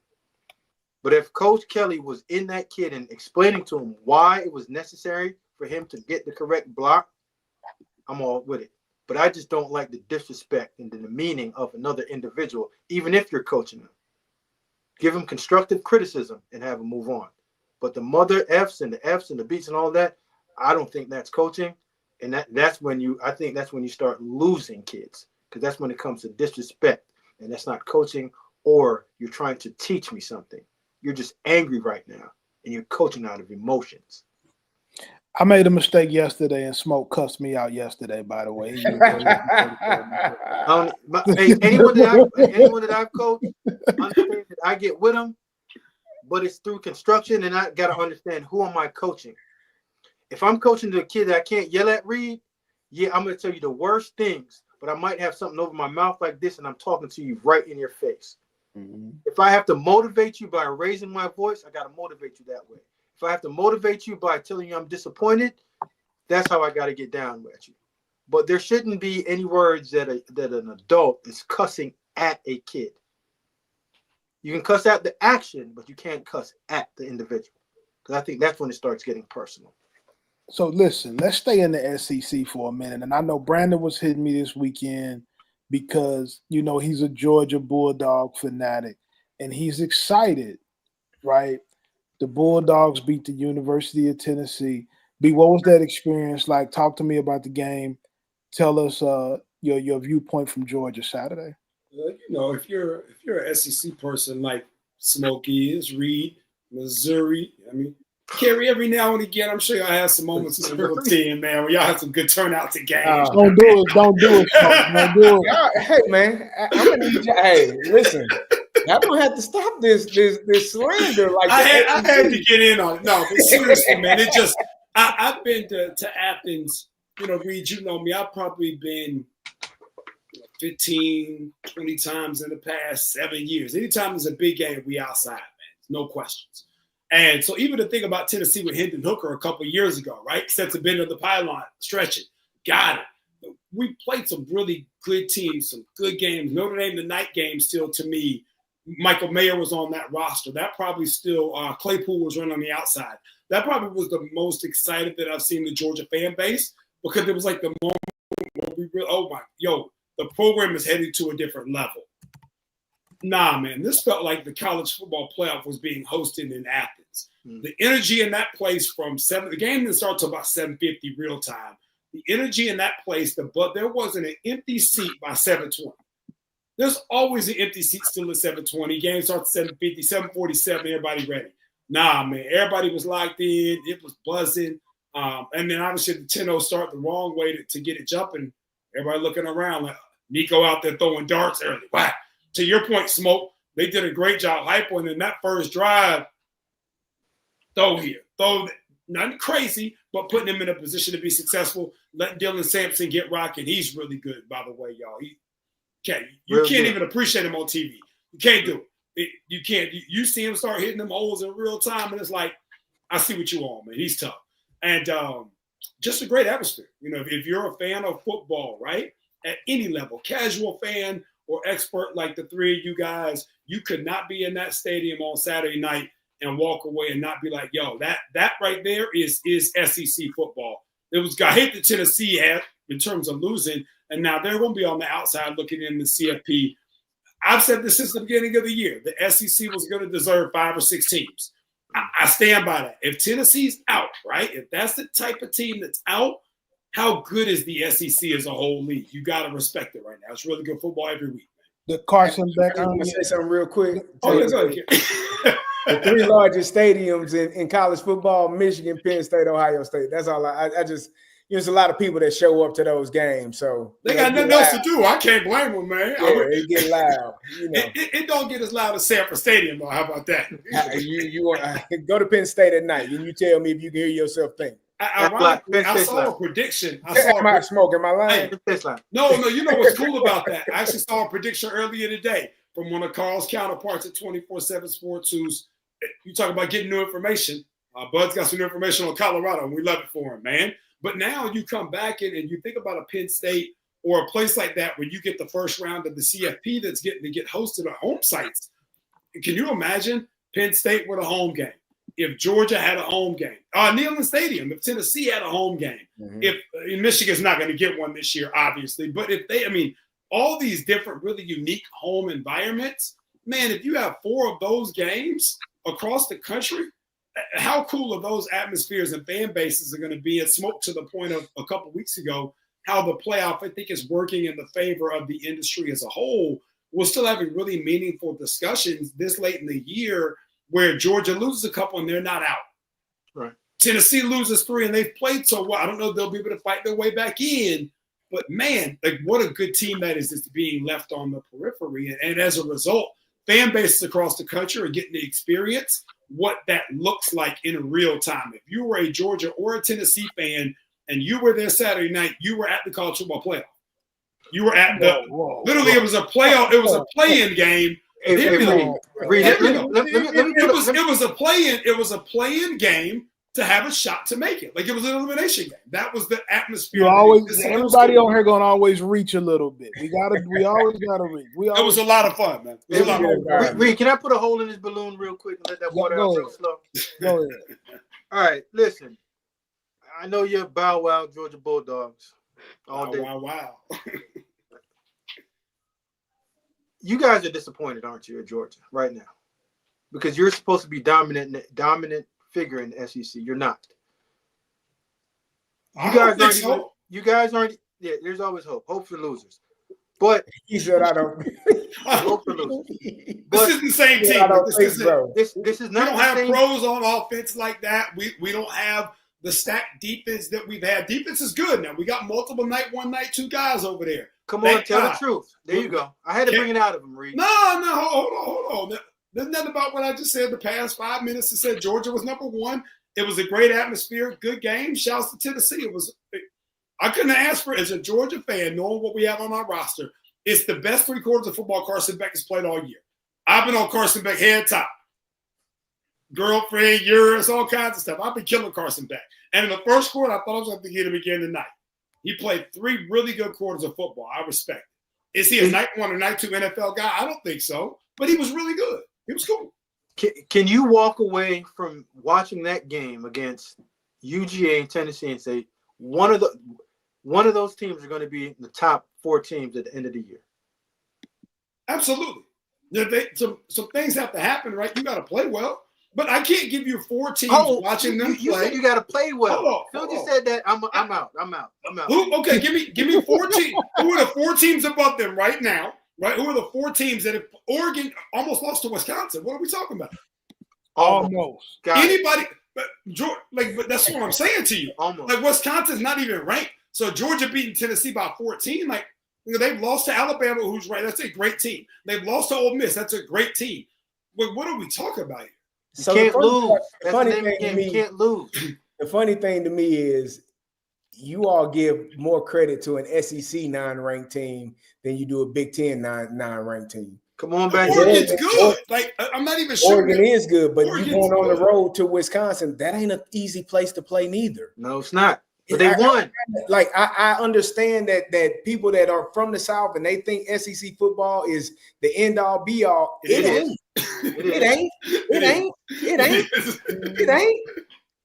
But if Coach Kelly was in that kid and explaining to him why it was necessary for him to get the correct block, I'm all with it. But I just don't like the disrespect and the demeaning of another individual, even if you're coaching them. Give them constructive criticism and have them move on. But the mother F's and the beats and all that, I don't think that's coaching. And that's when you start losing kids, because that's when it comes to disrespect. And that's not coaching, or you're trying to teach me something. You're just angry right now, and you're coaching out of emotions. I made a mistake yesterday, and Smoke cussed me out yesterday, by the way. Anyone that I've coached, understand that I get with them, but it's through construction, and I got to understand, who am I coaching? If I'm coaching the kid that I can't yell at, Reed, I'm going to tell you the worst things, but I might have something over my mouth like this, and I'm talking to you right in your face. Mm-hmm. If I have to motivate you by raising my voice, I got to motivate you that way. If I have to motivate you by telling you I'm disappointed, that's how I got to get down with you. But there shouldn't be any words that an adult is cussing at a kid. You can cuss at the action, but you can't cuss at the individual. Because I think that's when it starts getting personal. So listen, let's stay in the SEC for a minute. And I know Brandon was hitting me this weekend because, he's a Georgia Bulldog fanatic. And he's excited, right? The Bulldogs beat the University of Tennessee. B, what was that experience like? Talk to me about the game. Tell us your viewpoint from Georgia Saturday. If you're an SEC person like Smokey is, Reed, Missouri, Kerry, every now and again, I'm sure y'all have some moments in the little team, man, where y'all have some good turnouts to games. Don't do it. Don't do it. Hey, man, I'm gonna need you. Hey, listen. I don't have to stop this slander. Like I had to get in on it. No, but seriously, man, it just I've been to Athens. Reed, you know me. I've probably been 15, 20 times in the past 7 years. Anytime there's a big game, we outside, man. No questions. And so even the thing about Tennessee with Hendon Hooker a couple of years ago, right? Sets a bend of the pylon, stretch it, got it. We played some really good teams, some good games. Notre Dame, the night game, still to me. Michael Mayer was on that roster. That probably still Claypool was running on the outside. That probably was the most excited that I've seen the Georgia fan base, because it was like the moment where we really, the program is headed to a different level. Nah, man, this felt like the college football playoff was being hosted in Athens. Mm. The energy in that place the game didn't start till about 7:50 real time. The energy in that place, but there wasn't an empty seat by 7:20. There's always an empty seat still at 7:20. Game starts at 7:50, 7:47, everybody ready. Nah, man, everybody was locked in. It was buzzing. And then obviously the 10-0 start the wrong way to get it jumping. Everybody looking around like Nico out there throwing darts early. Whack. To your point, Smoke, they did a great job hyping in that first drive. Throw nothing crazy, but putting him in a position to be successful. Let Dylan Sampson get rocking. He's really good, by the way, y'all. You can't even appreciate him on TV. You can't do it. You can't. You see him start hitting them holes in real time, and it's like, I see what you on, man. He's tough. And just a great atmosphere. If you're a fan of football, right, at any level, casual fan or expert like the three of you guys, you could not be in that stadium on Saturday night and walk away and not be like, yo, that right there is SEC football. It was, I hate that Tennessee had in terms of losing, and now they're going to be on the outside looking in the CFP. I've said this since the beginning of the year. The SEC was going to deserve 5 or 6 teams. I stand by that. If Tennessee's out, right, if that's the type of team that's out, how good is the SEC as a whole league? You got to respect it right now. It's really good football every week. The Carson Beck. I'm gonna say something real quick. Oh, yeah, go ahead. The 3 largest stadiums in college football: Michigan, Penn State, Ohio State. That's all. I just, there's a lot of people that show up to those games, so they got nothing else to do. I can't blame them, man. Yeah, it get loud. You know, it don't get as loud as Sanford Stadium, though. How about that? you want go to Penn State at night, and you tell me if you can hear yourself think. I saw a prediction. Am I smoking my line? No. You know what's cool about that? I actually saw a prediction earlier today from one of Carl's counterparts at 24/7 Sports. Who's you talk about getting new information. Bud's got some new information on Colorado, and we love it for him, man. But now you come back in and you think about a Penn State or a place like that where you get the first round of the CFP that's getting to get hosted at home sites. Can you imagine Penn State with a home game? If Georgia had a home game, Neyland Stadium, if Tennessee had a home game, if Michigan's not going to get one this year, obviously, but if they, all these different, really unique home environments, man, if you have 4 of those games across the country, how cool are those atmospheres and fan bases are going to be? It smoked to the point of a couple of weeks ago, how the playoff, I think, is working in the favor of the industry as a whole. We're still having really meaningful discussions this late in the year where Georgia loses a couple and they're not out. Right. Tennessee loses 3 and they've played so well. I don't know if they'll be able to fight their way back in, but man, like what a good team that is that's being left on the periphery. And as a result, fan bases across the country are getting to experience what that looks like in real time. If you were a Georgia or a Tennessee fan and you were there Saturday night, you were at the college football playoff. You were at the literally it was a playoff, it was a play-in game. It was a play-in game to have a shot to make it. Like it was an elimination game. That was the atmosphere. Everybody on here gonna always reach a little bit. We always gotta reach. It was a lot of fun, man. It was a lot of fun. Reed, can I put a hole in this balloon real quick and let that water out real slow? Go ahead. All right, listen. I know you're Bow Wow Georgia Bulldogs all day. Wow. You guys are disappointed, aren't you, at Georgia right now? Because you're supposed to be dominant figure in the SEC. You're not. You guys aren't. Yeah, there's always hope. Hope for losers. But he said, "I don't." Hope for losers. This is the same team. This is not. We don't have pros on offense like that. We don't have the stacked defense that we've had. Defense is good now. We got multiple night 1, night 2 guys over there. Come on, tell the truth. There you go. I had to bring it out of him, Reed. No, hold on. There's nothing about what I just said the past 5 minutes that said Georgia was number 1. It was a great atmosphere, good game. Shouts to Tennessee. I couldn't ask for, as a Georgia fan, knowing what we have on our roster, it's the best 3 quarters of football Carson Beck has played all year. I've been on Carson Beck head top. Girlfriend, yours, all kinds of stuff. I've been killing Carson Beck. And in the first quarter, I thought I was going to get him again tonight. He played 3 really good quarters of football. I respect it. Is he a night 1 or night 2 NFL guy? I don't think so. But he was really good. He was cool. Can you walk away from watching that game against UGA and Tennessee and say one of those teams are going to be in the top 4 teams at the end of the year? Absolutely. Some things have to happen, right? You got to play well. But I can't give you 4 teams watching them you play. Said you got to play well. Phil just said that. I'm out. Okay, give me 4 teams. Who are the 4 teams above them right now? Right? Who are the 4 teams that if Oregon almost lost to Wisconsin? What are we talking about? Almost. Anybody? But that's what I'm saying to you. Almost. Like Wisconsin's not even ranked. So Georgia beating Tennessee by 14. Like they've lost to Alabama, who's ranked. That's a great team. They've lost to Ole Miss. That's a great team. But what are we talking about here? You can't lose. You can't lose. The funny thing to me is you all give more credit to an SEC non-ranked team than you do a Big Ten non-ranked team. Come on back. Oregon's good. Like I'm not even sure. Oregon is good, but you going on the road to Wisconsin, that ain't an easy place to play neither. No, it's not. But they won. I understand that people that are from the South and they think SEC football is the end all be all. It ain't. It ain't.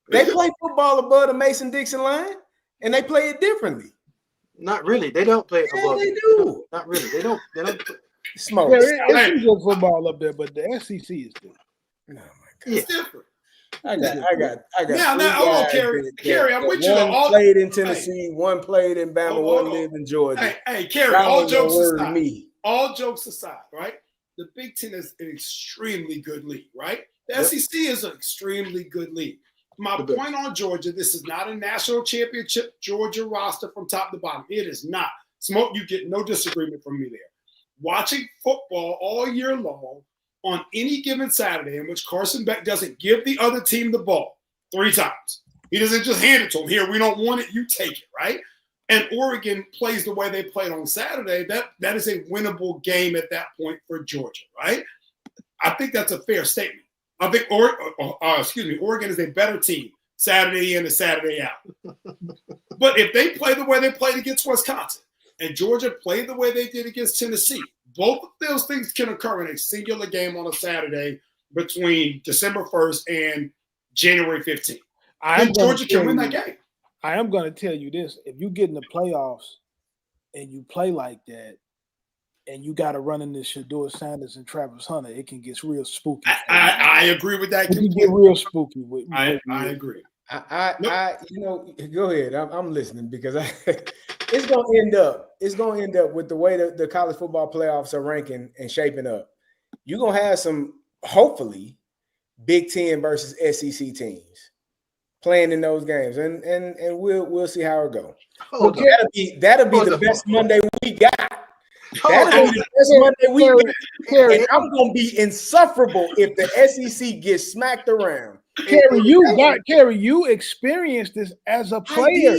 They play football above the Mason-Dixon line, and they play it differently. Not really. They don't play above. They do. Not really. They don't. Smoke. Yeah, it's good football up there, but the SEC is different. Oh my God. It's different. I got. Now, hold on, Kerry, I'm with you. One played in Tennessee, one played in Bama, one lived in Georgia. Hey, Kerry, all jokes aside, right? The Big Ten is an extremely good league, right? The SEC is an extremely good league. My point on Georgia, this is not a national championship Georgia roster from top to bottom. It is not. Smoke, you get no disagreement from me there. Watching football all year long on any given Saturday in which Carson Beck doesn't give the other team the ball 3 times. He doesn't just hand it to them. Here, we don't want it, you take it, right? And Oregon plays the way they played on Saturday. That is a winnable game at that point for Georgia, right? I think that's a fair statement. I think Oregon is a better team Saturday in and Saturday out. But if they play the way they played against Wisconsin and Georgia played the way they did against Tennessee, both of those things can occur in a singular game on a Saturday between December 1st and January 15th. Georgia can win that game. I am going to tell you this. If you get in the playoffs and you play like that, and you got to run into Shedeur Sanders and Travis Hunter, it can get real spooky. I agree with that. It can get real spooky. I agree. Go ahead. I'm listening because it's gonna end up with the way the college football playoffs are ranking and shaping up. You're gonna have some, hopefully, Big Ten versus SEC teams playing in those games, and we'll see how it goes. That'll be the best Monday we got. That'll be the best Monday we got. And I'm gonna be insufferable if the SEC gets smacked around. Kerry, you experienced this as a player.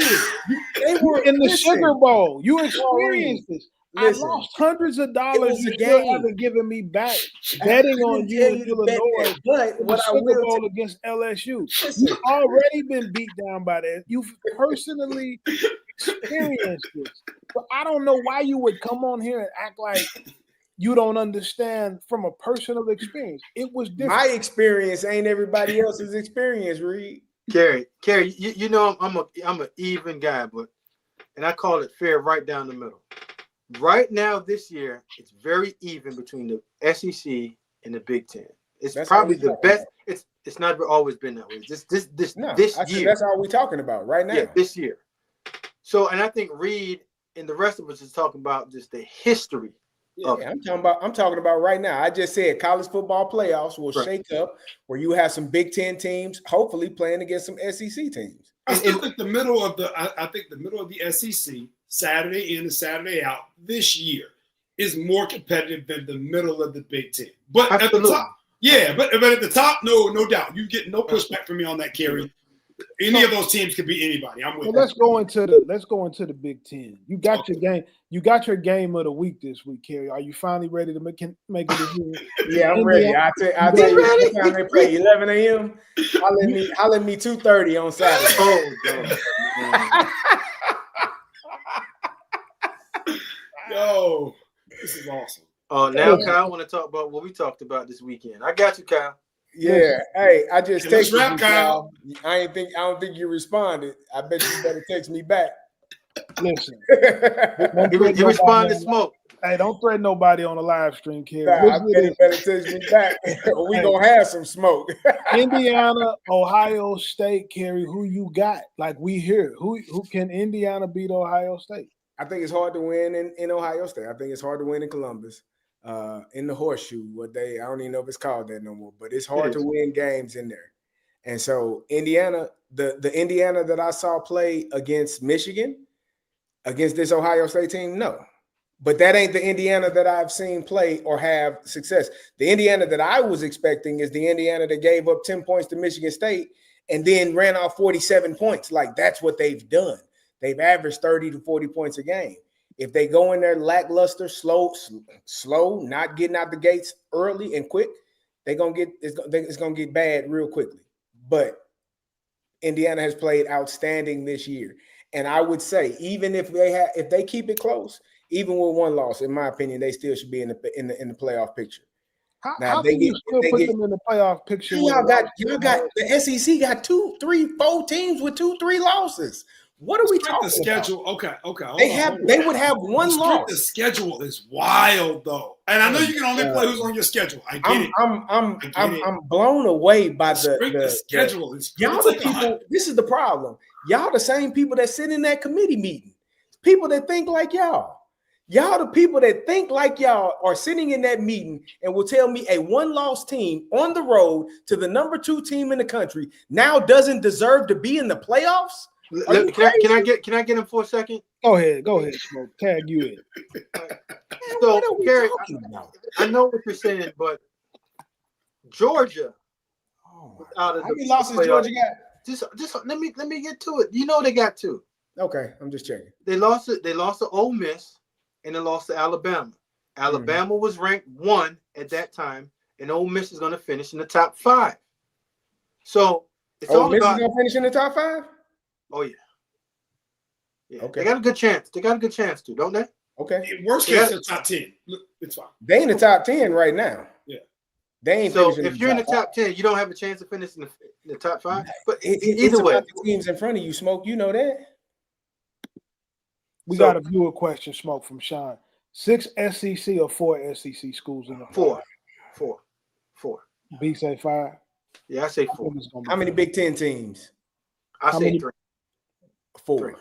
They were in the Sugar Bowl. You experienced this. Listen, I lost hundreds of dollars. You still haven't given me back betting on you in Illinois. But what I will Bowl against LSU, you've already been beat down by that. You've personally experienced this. But I don't know why you would come on here and act like you don't understand from a personal experience. It was different. My experience ain't everybody else's experience, Reed. Kerry, you know I'm an even guy, and I call it fair right down the middle. Right now, this year, it's very even between the SEC and the Big Ten. That's probably the best. It's not always been that way. This year. That's all we're talking about right now. Yeah, this year. So, and I think Reed and the rest of us is talking about just the history. I'm talking about right now. I just said college football playoffs will shake up where you have some Big Ten teams, hopefully playing against some SEC teams. I still think the middle of the SEC, Saturday in and Saturday out this year, is more competitive than the middle of the Big Ten. But Absolutely. At the top, but at the top, no doubt. You get no pushback from me on that, Kerry. Any of those teams could be anybody. I'm with you. Let's go into the Big Ten. You got your game. You got your game of the week this week, Kerry. Are you finally ready to make it again? Yeah, I'm ready. I'll tell you what time they play. 11 a.m. I'll let me 2:30 on Saturday. Oh, God. Yo, this is awesome. Now Kyle want to talk about what we talked about this weekend. I got you, Kyle. Yeah. Hey, I just texted you, Kyle. I don't think you responded. I bet you better text me back. Listen. He responded to Smoke. Hey, don't threaten nobody on the live stream, Kerry. I bet you better text me back. Or we gonna have some smoke. Indiana, Ohio State, Kerry. Who you got? Like we hear. Who can Indiana beat Ohio State? I think it's hard to win in Ohio State. I think it's hard to win in Columbus. In the horseshoe, I don't even know if it's called that no more, but it's hard to win games in there. And so Indiana, the Indiana that I saw play against Michigan, against this Ohio State team, no. But that ain't the Indiana that I've seen play or have success. The Indiana that I was expecting is the Indiana that gave up 10 points to Michigan State and then ran off 47 points. Like that's what they've done. They've averaged 30 to 40 points a game. If they go in there lackluster, slow, not getting out the gates early and quick, it's gonna get bad real quickly. But Indiana has played outstanding this year. And I would say, even if they keep it close, even with one loss, in my opinion, they still should be in the playoff picture. How can you still put them in the playoff picture? Y'all got the SEC got 2, 3, 4 teams with 2, 3 losses. What are we talking the schedule? About? Okay. They would have one loss. The schedule is wild though, and I know you can only play who's on your schedule. I get it. I'm blown away by the schedule. Y'all the people. This is the problem. Y'all the same people that sit in that committee meeting. People that think like y'all. Y'all the people that think like y'all are sitting in that meeting and will tell me a one-loss team on the road to the number 2 team in the country now doesn't deserve to be in the playoffs. Can I get him for a second? Go ahead, Smoke. Tag you in. So, Gary, I know what you're saying, but Georgia, how many losses Georgia got? Just let me get to it. You know they got 2. Okay, I'm just checking. They lost to Ole Miss and they lost to Alabama. Alabama was ranked 1 at that time, and Ole Miss is going to finish in the top 5. So it's Ole Miss is going to finish in the top 5. Oh yeah. Okay. They got a good chance. They got a good chance to, don't they? Okay. Worst case, the top 10. Look, it's fine. They in the top 10 right now. Yeah. They ain't. So if you're in the top 10, you don't have a chance to finish in the top 5. But either way, the teams in front of you, Smoke. You know that. We got a viewer question, Smoke, from Sean. 6 SEC or 4 SEC schools in the 4. B say 5. Yeah, I say 4. How many Big Ten teams? I say 3. 4. 3.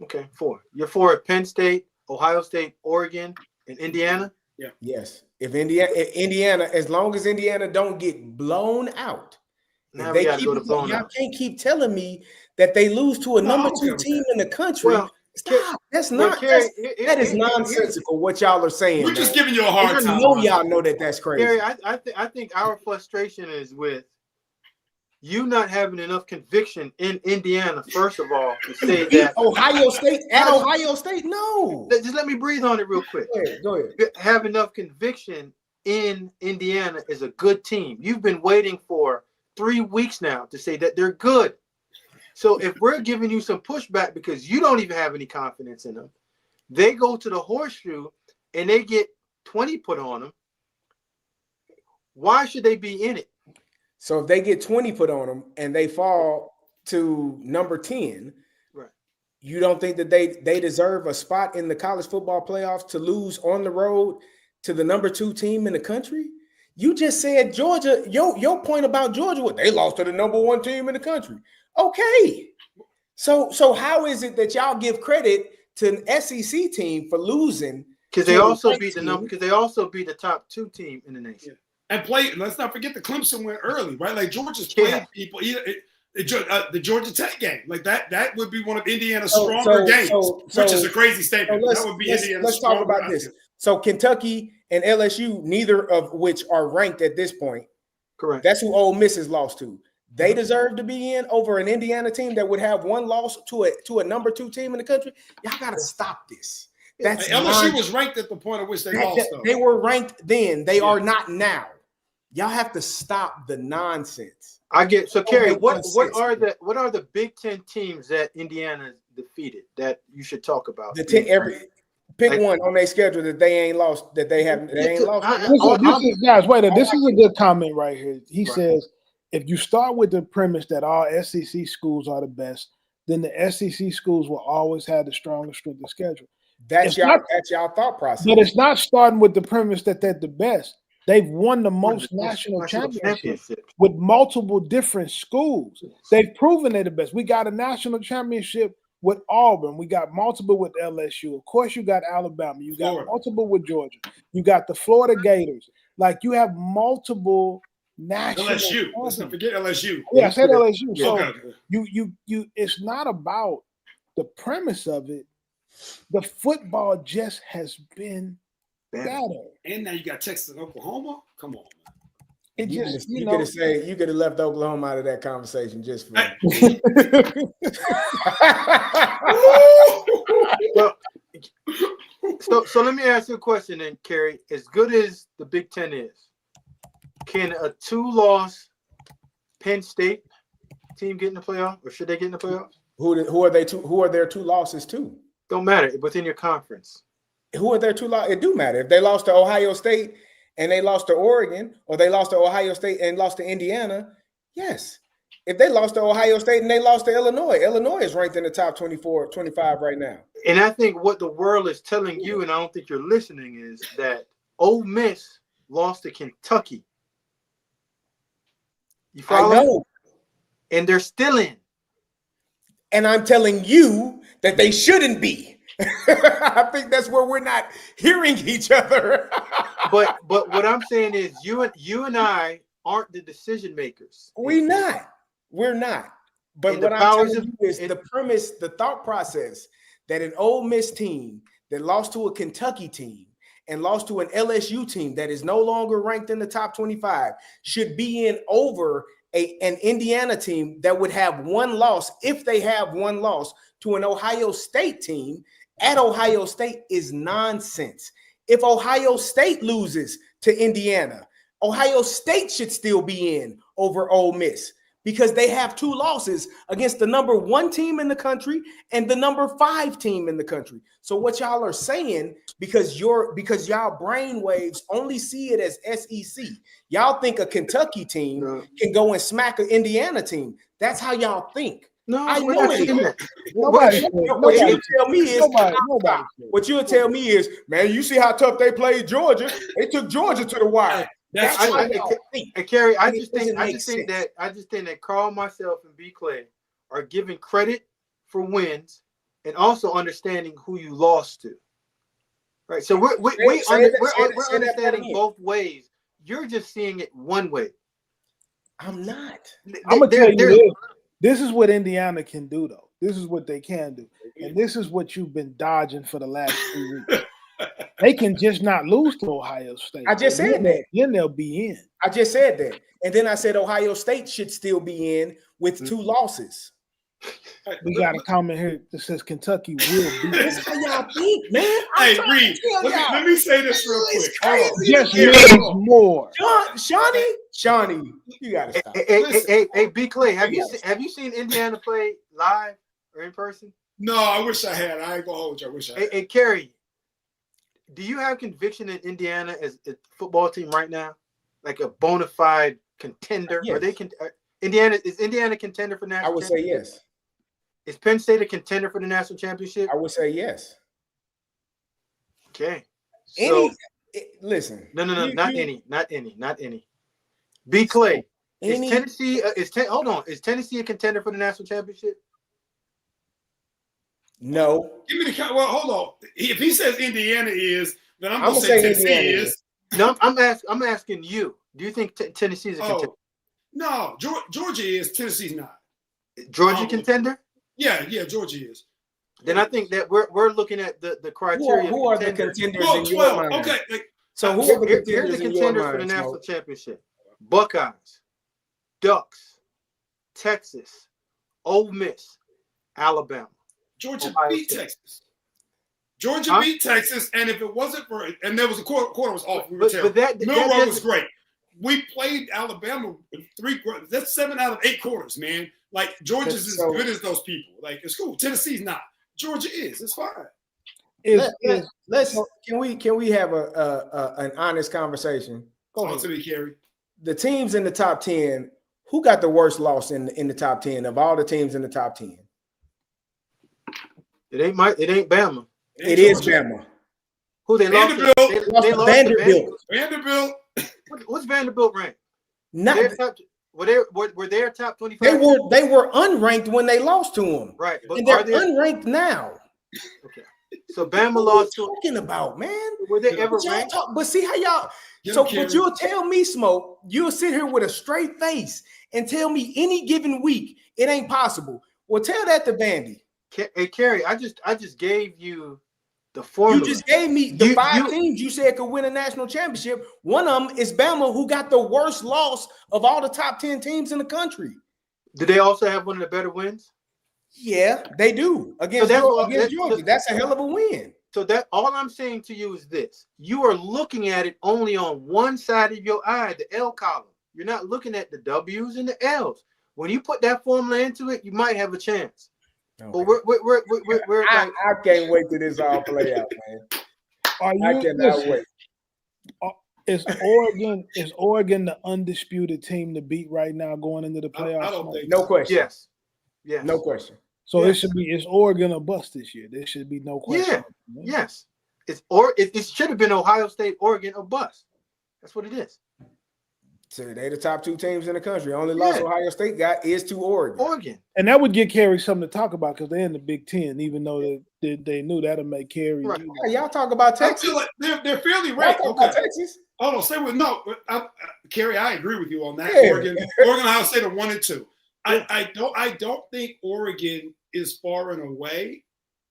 Okay, 4. You're 4 at Penn State, Ohio State, Oregon, and Indiana. Yeah. Yes. If Indiana, as long as Indiana don't get blown out, Now they y'all can't keep telling me that they lose to a number 2 team in the country. Well, stop. That's not. That is nonsensical. What y'all are saying. We're just giving you a hard time. Y'all know that's crazy. Gary, I think our frustration is with you not having enough conviction in Indiana, first of all, to say that Ohio State. No. Just let me breathe on it real quick. Go ahead. Have enough conviction in Indiana is a good team. You've been waiting for 3 weeks now to say that they're good. So if we're giving you some pushback because you don't even have any confidence in them, they go to the horseshoe and they get 20 put on them. Why should they be in it? So if they get 20 put on them and they fall to number 10, right? You don't think that they deserve a spot in the college football playoffs to lose on the road to the number 2 team in the country? You just said Georgia. Your point about Georgia, what they lost to the number 1 team in the country. Okay, so how is it that y'all give credit to an SEC team for losing? Because they also beat the number. Because they also beat the top 2 team in the nation. Yeah. And play. Let's not forget the Clemson went early, right? Like Georgia's playing people. The Georgia Tech game, like that would be one of Indiana's stronger games, which is a crazy statement. That would be Indiana's. Let's talk about this. So Kentucky and LSU, neither of which are ranked at this point. Correct. That's who Ole Miss has lost to. They deserve to be in over an Indiana team that would have one loss to a number 2 team in the country. Y'all got to stop this. That's LSU was ranked at the point at which they lost. Though. They were ranked then. They are not now. Y'all have to stop the nonsense. I get so Kerry. What are the Big Ten teams that Indiana defeated that you should talk about? Pick one on their schedule that they ain't lost. That they ain't lost. Guys, wait. This is a good comment right here. He says, if you start with the premise that all SEC schools are the best, then the SEC schools will always have the strongest strength of schedule. That's y'all thought process. But it's not starting with the premise that they're the best. They've won the most national championships with multiple different schools. They've proven they're the best. We got a national championship with Auburn. We got multiple with LSU. Of course, you got Alabama. You got multiple with Georgia. You got the Florida Gators. Like, you have multiple national LSU. Let's not forget LSU. Yeah, I said LSU. So you it's not about the premise of it. The football just has been better. And now you got Texas and Oklahoma. Come on, man. You could have left Oklahoma out of that conversation just for So let me ask you a question then, Kerry. As good as the Big Ten is, can a 2-loss Penn State team get in the playoff, or should they get in the playoffs? Who are they? Who are their two losses to? Don't matter within your conference. Who are their two losses? It do matter if they lost to Ohio State and they lost to Oregon, or they lost to Ohio State and lost to Indiana. Yes. If they lost to Ohio State and they lost to Illinois, Illinois is ranked in the top 24, 25 right now. And I think what the world is telling you, and I don't think you're listening, is that Ole Miss lost to Kentucky. You follow? I know. And they're still in. And I'm telling you that they shouldn't be. I think that's where we're not hearing each other. but what I'm saying is you and I aren't the decision makers. We're not. But what I'm telling you is the premise, the thought process that an Ole Miss team that lost to a Kentucky team and lost to an LSU team that is no longer ranked in the top 25 should be in over an Indiana team that would have one loss, if they have one loss, to an Ohio State team at Ohio State is nonsense. If Ohio State loses to Indiana, Ohio State should still be in over Ole Miss because they have two losses against the number 1 team in the country and the number 5 team in the country. So what y'all are saying, because y'all brainwaves only see it as SEC. Y'all think a Kentucky team can go and smack an Indiana team. That's how y'all think. No, I know it. What you'll tell me is, man, you see how tough they played Georgia. They took Georgia to the wire. That's how y'all think. Kerry, I just think that Carl, myself, and B. Clay are giving credit for wins and also understanding who you lost to. Right. So we're understanding both ways. You're just seeing it one way. I'm not. I'm gonna tell you this is what Indiana can do, though. This is what they can do. And this is what you've been dodging for the last 3 weeks. They can just not lose to Ohio State. I just said that. Then they'll be in. I just said that. And then I said Ohio State should still be in with 2 losses. We got a comment here that says Kentucky will be. That's how y'all think, man. Hey, Reed, let me say this real quick. Just means more. Shawnee, you gotta stop. Hey, B. Clay, have you seen Indiana play live or in person? No, I wish I had. I ain't gonna hold you. I wish I had. Hey, Kerry, do you have conviction in Indiana as a football team right now, like a bona fide contender? Yes. Are they Is Indiana contender for national? I would say yes. Is Penn State a contender for the national championship? I would say yes. Okay. Listen. No, not any. B. Clay, is Tennessee? Is Tennessee a contender for the national championship? No. Give me the count. Well, hold on. If he says Indiana is, then I'm gonna say Tennessee is. No, I'm asking you. Do you think Tennessee is a contender? No, Georgia is. Tennessee's not. Georgia contender? Yeah, Georgia is. Then I think that we're looking at the criteria. Who are the contenders in your mind? Okay. So who are the here's the contenders for the national championship: Buckeyes, Ducks, Texas, Ole Miss, Alabama. Georgia beat Texas. Georgia beat Texas, and if it wasn't for it, and there was a quarter was off. We were terrible. Milroe was great. We played Alabama in 3 quarters. That's 7 out of 8 quarters, man. Like Georgia's as good as those people. Like it's cool. Tennessee's not. Georgia is. It's fine. Can we have an honest conversation? Go ahead to me, Kerry. The teams in the top 10. Who got the worst loss in the top 10 of all the teams in the top 10? It ain't Bama. It is Bama. Who they Vanderbilt. They lost Vanderbilt. Vanderbilt. What's Vanderbilt ranked? Were they top 25? They were unranked when they lost to them. Right. But and they're unranked now. Okay. So Bama lost to talking about, man. Were they ever ranked? But see how y'all but you'll tell me, Smoke, you'll sit here with a straight face and tell me any given week it ain't possible. Well, tell that to Vandy. Hey, Kerry, I just gave you the formula. You just gave me the 5 teams you said could win a national championship. One of them is Bama, who got the worst loss of all the top 10 teams in the country. Do they also have one of the better wins? Yeah, they do. Against Georgia. That's a hell of a win. So that all I'm saying to you is this. You are looking at it only on one side of your eye, the L column. You're not looking at the W's and the L's. When you put that formula into it, you might have a chance. Okay. Well, we're like, I can't wait till this all play out, man. I cannot wait. Is Oregon the undisputed team to beat right now going into the playoffs? I don't think No so. question. yes, No question. So Yes. it's Oregon or bust this year. There should be no question. Yes. It should have been Ohio State, Oregon, or bust. That's what it is. So they the top 2 teams in the country. Only loss Ohio State got is to Oregon. And that would give Kerry something to talk about because they're in the Big Ten, even though they knew that'll make Kerry. Right. Hey, y'all talk about Texas. I feel like they're fairly Y'all right. talk Okay. about Texas. Oh no, stay with no. Kerry, I agree with you on that. Yeah. Oregon, Ohio State are 1 and 2. I don't think Oregon is far and away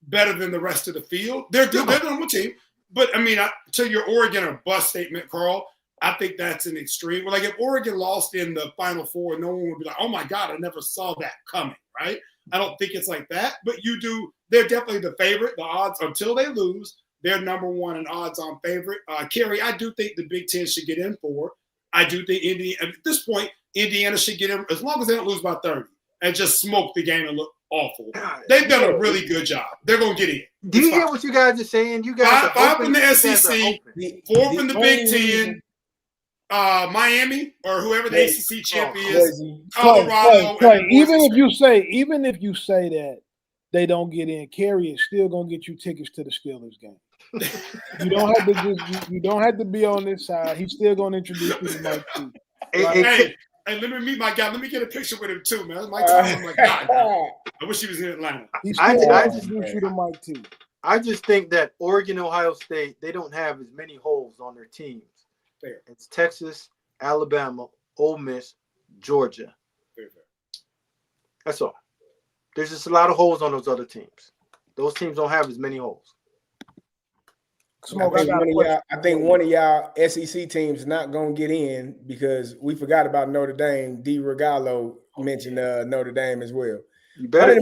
better than the rest of the field. They're good. They're the number 1 team. But I mean, to your Oregon or bust statement, Carl, I think that's an extreme. Like if Oregon lost in the Final Four, no one would be like, "Oh my God, I never saw that coming." Right? I don't think it's like that. But you do. They're definitely the favorite. The odds until they lose, they're number 1 in odds-on favorite. Kerry, I do think the Big Ten should get in for. I do think Indiana at this point, Indiana should get in as long as they don't lose by 30 and just smoke the game and look awful. They've done a really good job. They're gonna get in. Do you hear what you guys are saying? You guys five from the SEC, 4 from the Big Ten. Miami or whoever the ACC champ is, Colorado. Clay, even if you say that they don't get in, Kerry is still gonna get you tickets to the Steelers game. You don't have to be on this side. He's still gonna introduce you to Mike T. Hey, let me meet my guy. Let me get a picture with him too, man. Mike T. I'm like, God, I wish he was in Atlanta. I just introduce you to Mike T. I just think that Oregon, Ohio State, they don't have as many holes on their teams. Fair. It's Texas, Alabama, Ole Miss, Georgia. Fair. That's all. There's just a lot of holes on those other teams. Those teams don't have as many holes. I think one of y'all SEC teams is not going to get in because we forgot about Notre Dame. D. Regalo mentioned Notre Dame as well. You better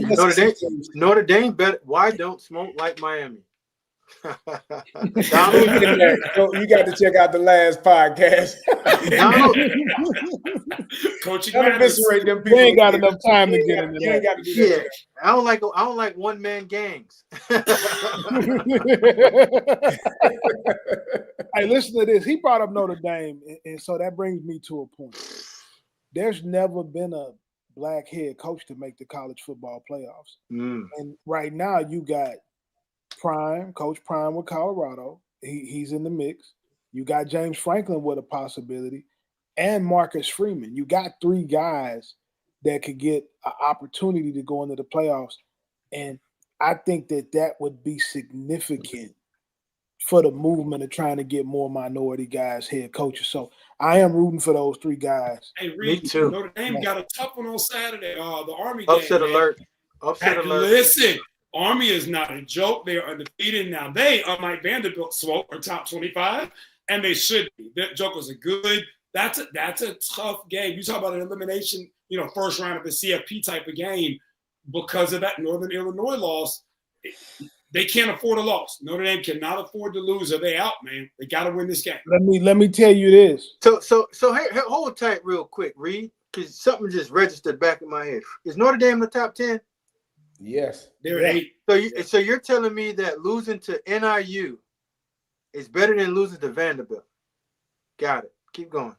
Notre Dame better. Why don't smoke like Miami? Donald, you got to check out the last podcast. Coach, eviscerate them people. We ain't got enough time to get into that. Yeah, I don't like one-man gangs. Hey, listen to this. He brought up Notre Dame, and so that brings me to a point. There's never been a black head coach to make the college football playoffs. And right now you got Coach Prime with Colorado. He's in the mix. You got James Franklin with a possibility and Marcus Freeman. You got 3 guys that could get an opportunity to go into the playoffs. And I think that would be significant for the movement of trying to get more minority guys head coaches. So I am rooting for those 3 guys. Hey, Reed, Notre Dame got a tough one on Saturday. The Army Upset game, alert. Upset alert. Listen, Army is not a joke. They are undefeated now. They, unlike Vanderbilt, are top 25, and they should be. That Jokers are good. That's a tough game. You talk about an elimination, first round of the CFP type of game because of that Northern Illinois loss. They can't afford a loss. Notre Dame cannot afford to lose, or they out, man. They got to win this game. Let me tell you this. So hey, hold tight real quick, Reed, because something just registered back in my head. Is Notre Dame in the top 10? Yes. They're at 8. So you're telling me that losing to NIU is better than losing to Vanderbilt? Got it. Keep going.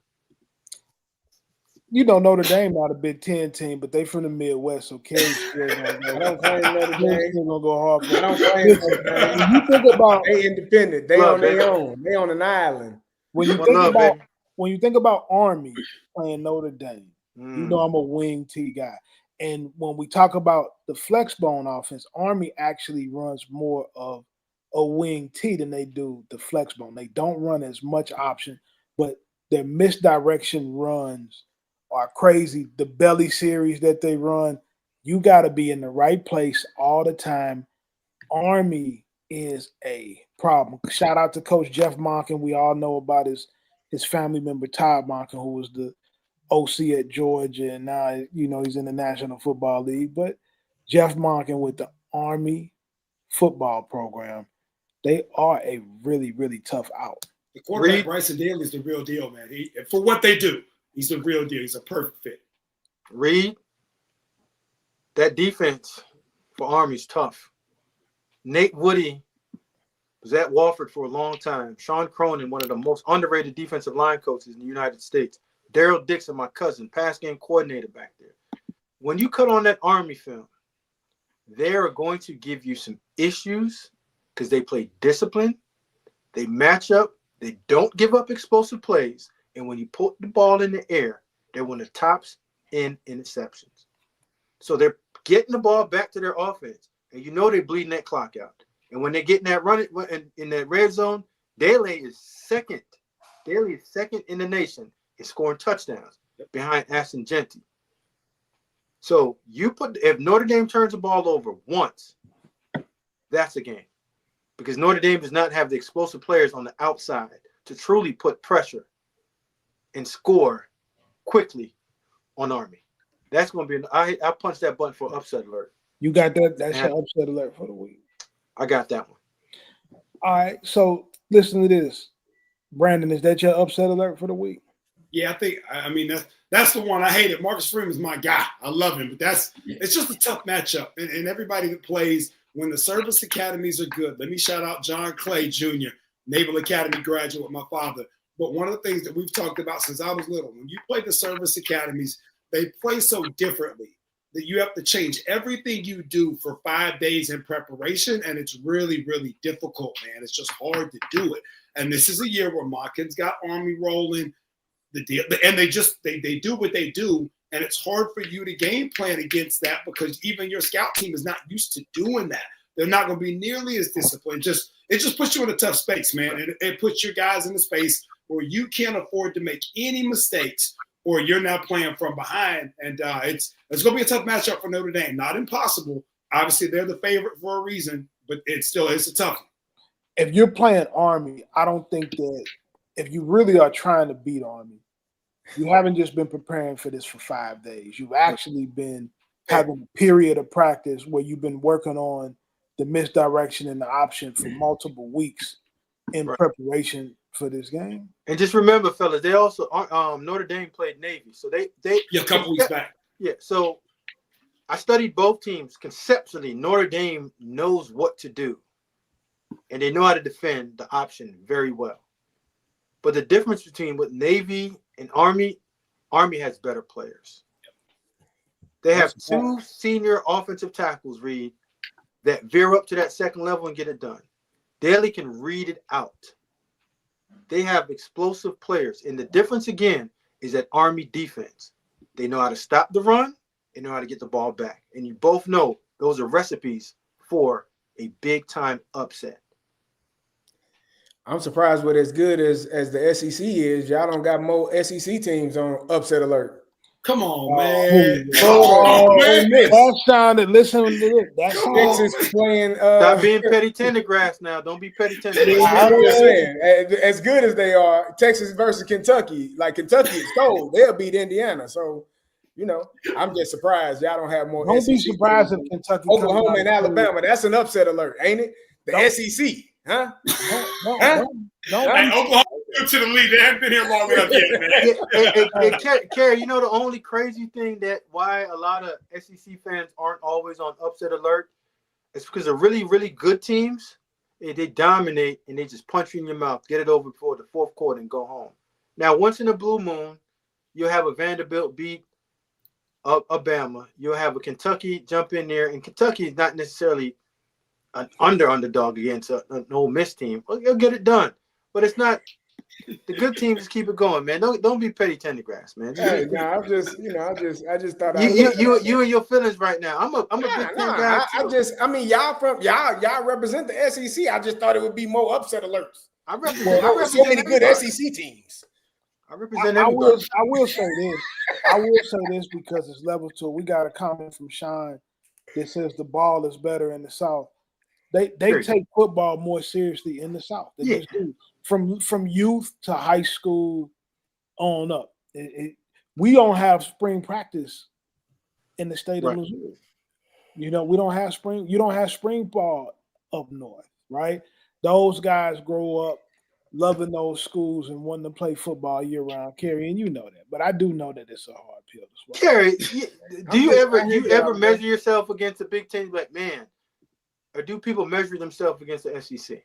Notre Dame not a Big Ten team, but they from the Midwest, so Kerry's still gonna go. I don't claim Notre Dame. Still gonna go hard. I don't claim Notre Dame. When you think about they independent, they on their own. They on an island. When you think about Army playing Notre Dame, I'm a wing T guy. And when we talk about the flex bone offense, Army actually runs more of a wing T than they do the flex bone. They don't run as much option, but their misdirection runs are crazy. The belly series that they run, you got to be in the right place all the time. Army is a problem. Shout out to Coach Jeff Monken. We all know about his family member Todd Monken, who was the OC at Georgia, and now he's in the National Football League. But Jeff Monken with the Army football program, they are a really, really tough out. The quarterback Bryson Daly is the real deal, man. For what they do, he's the real deal. He's a perfect fit. Reed, that defense for Army is tough. Nate Woody was at Wofford for a long time. Sean Cronin, one of the most underrated defensive line coaches in the United States. Daryl Dixon, my cousin, pass game coordinator back there. When you cut on that Army film, they are going to give you some issues because they play discipline, they match up, they don't give up explosive plays, and when you put the ball in the air, they're one of the tops in interceptions. So they're getting the ball back to their offense, and you know they're bleeding that clock out. And when they're getting that run in that red zone, Daly is second. Daly is second in the nation in scoring touchdowns behind Ashton Genty. So if Notre Dame turns the ball over once, that's a game. Because Notre Dame does not have the explosive players on the outside to truly put pressure and score quickly on Army. That's going to be I punched that button for upset alert. You got that? That's your upset alert for the week. I got that one. All right. So listen to this. Brandon, is that your upset alert for the week? Yeah, I mean that's the one I hated. Marcus Freeman's my guy. I love him, but it's just a tough matchup. And everybody that plays when the service academies are good. Let me shout out John Clay Jr., Naval Academy graduate, my father. But one of the things that we've talked about since I was little, when you play the service academies, they play so differently that you have to change everything you do for 5 days in preparation, and it's really, really difficult, man. It's just hard to do it. And this is a year where Mawkins got Army rolling. And they do what they do, and it's hard for you to game plan against that because even your scout team is not used to doing that. They're not going to be nearly as disciplined. It just puts you in a tough space, man. It puts your guys in a space where you can't afford to make any mistakes, or you're now playing from behind. And it's going to be a tough matchup for Notre Dame. Not impossible. Obviously, they're the favorite for a reason, but it's a tough one. If you're playing Army, I don't think that if you really are trying to beat Army, you haven't just been preparing for this for 5 days. You've actually been having a period of practice where you've been working on the misdirection and the option for multiple weeks in preparation for this game. And just remember, fellas, they also Notre Dame played Navy, so they a couple weeks back. Yeah, so I studied both teams conceptually. Notre Dame knows what to do, and they know how to defend the option very well. But the difference between what Navy and Army has better players. They have two senior offensive tackles, Reed, that veer up to that second level and get it done. Daly can read it out. They have explosive players. And the difference, again, is that Army defense. They know how to stop the run. They know how to get the ball back. And you both know those are recipes for a big-time upset. I'm surprised with as good as the SEC is. Y'all don't got more SEC teams on upset alert. Come on, man. That sounded. Listen to this. That's Texas playing. Stop being petty tendergrass now. Don't be petty tendergrass. I'm just saying, as good as they are, Texas versus Kentucky. Like Kentucky is cold. They'll beat Indiana. So, I'm just surprised y'all don't have more. Don't SEC be surprised if Kentucky, Oklahoma, and Alabama. That's an upset alert, ain't it? The SEC, huh? Don't Oklahoma to the league. They haven't been here long enough yet, man. Kerry, the only crazy thing that why a lot of SEC fans aren't always on upset alert is because the really, really good teams, they dominate and they just punch you in your mouth, get it over before the fourth quarter and go home. Now, once in a blue moon, you'll have a Vanderbilt beat Alabama. You'll have a Kentucky jump in there, and Kentucky is not necessarily an underdog against an Ole Miss team. Well, you'll get it done, but it's not. The good teams just keep it going, man. Don't be petty tendergrass, man. Hey, no, I just thought you and your feelings right now. I'm a big fan guy. Y'all represent the SEC. I just thought it would be more upset alerts. I represent so many good SEC teams. I represent I will everybody. say this. I will say this because it's level 2. We got a comment from Sean that says the ball is better in the South. They take football more seriously in the South. They just do. From youth to high school on up. We don't have spring practice in the state of Missouri. We don't have spring. You don't have spring ball up north, right? Those guys grow up loving those schools and wanting to play football year round, Kerry, and you know that. But I do know that it's a hard pill to swallow. Kerry, do you ever man. measure yourself against the Big Ten? Like, man, or do people measure themselves against the SEC?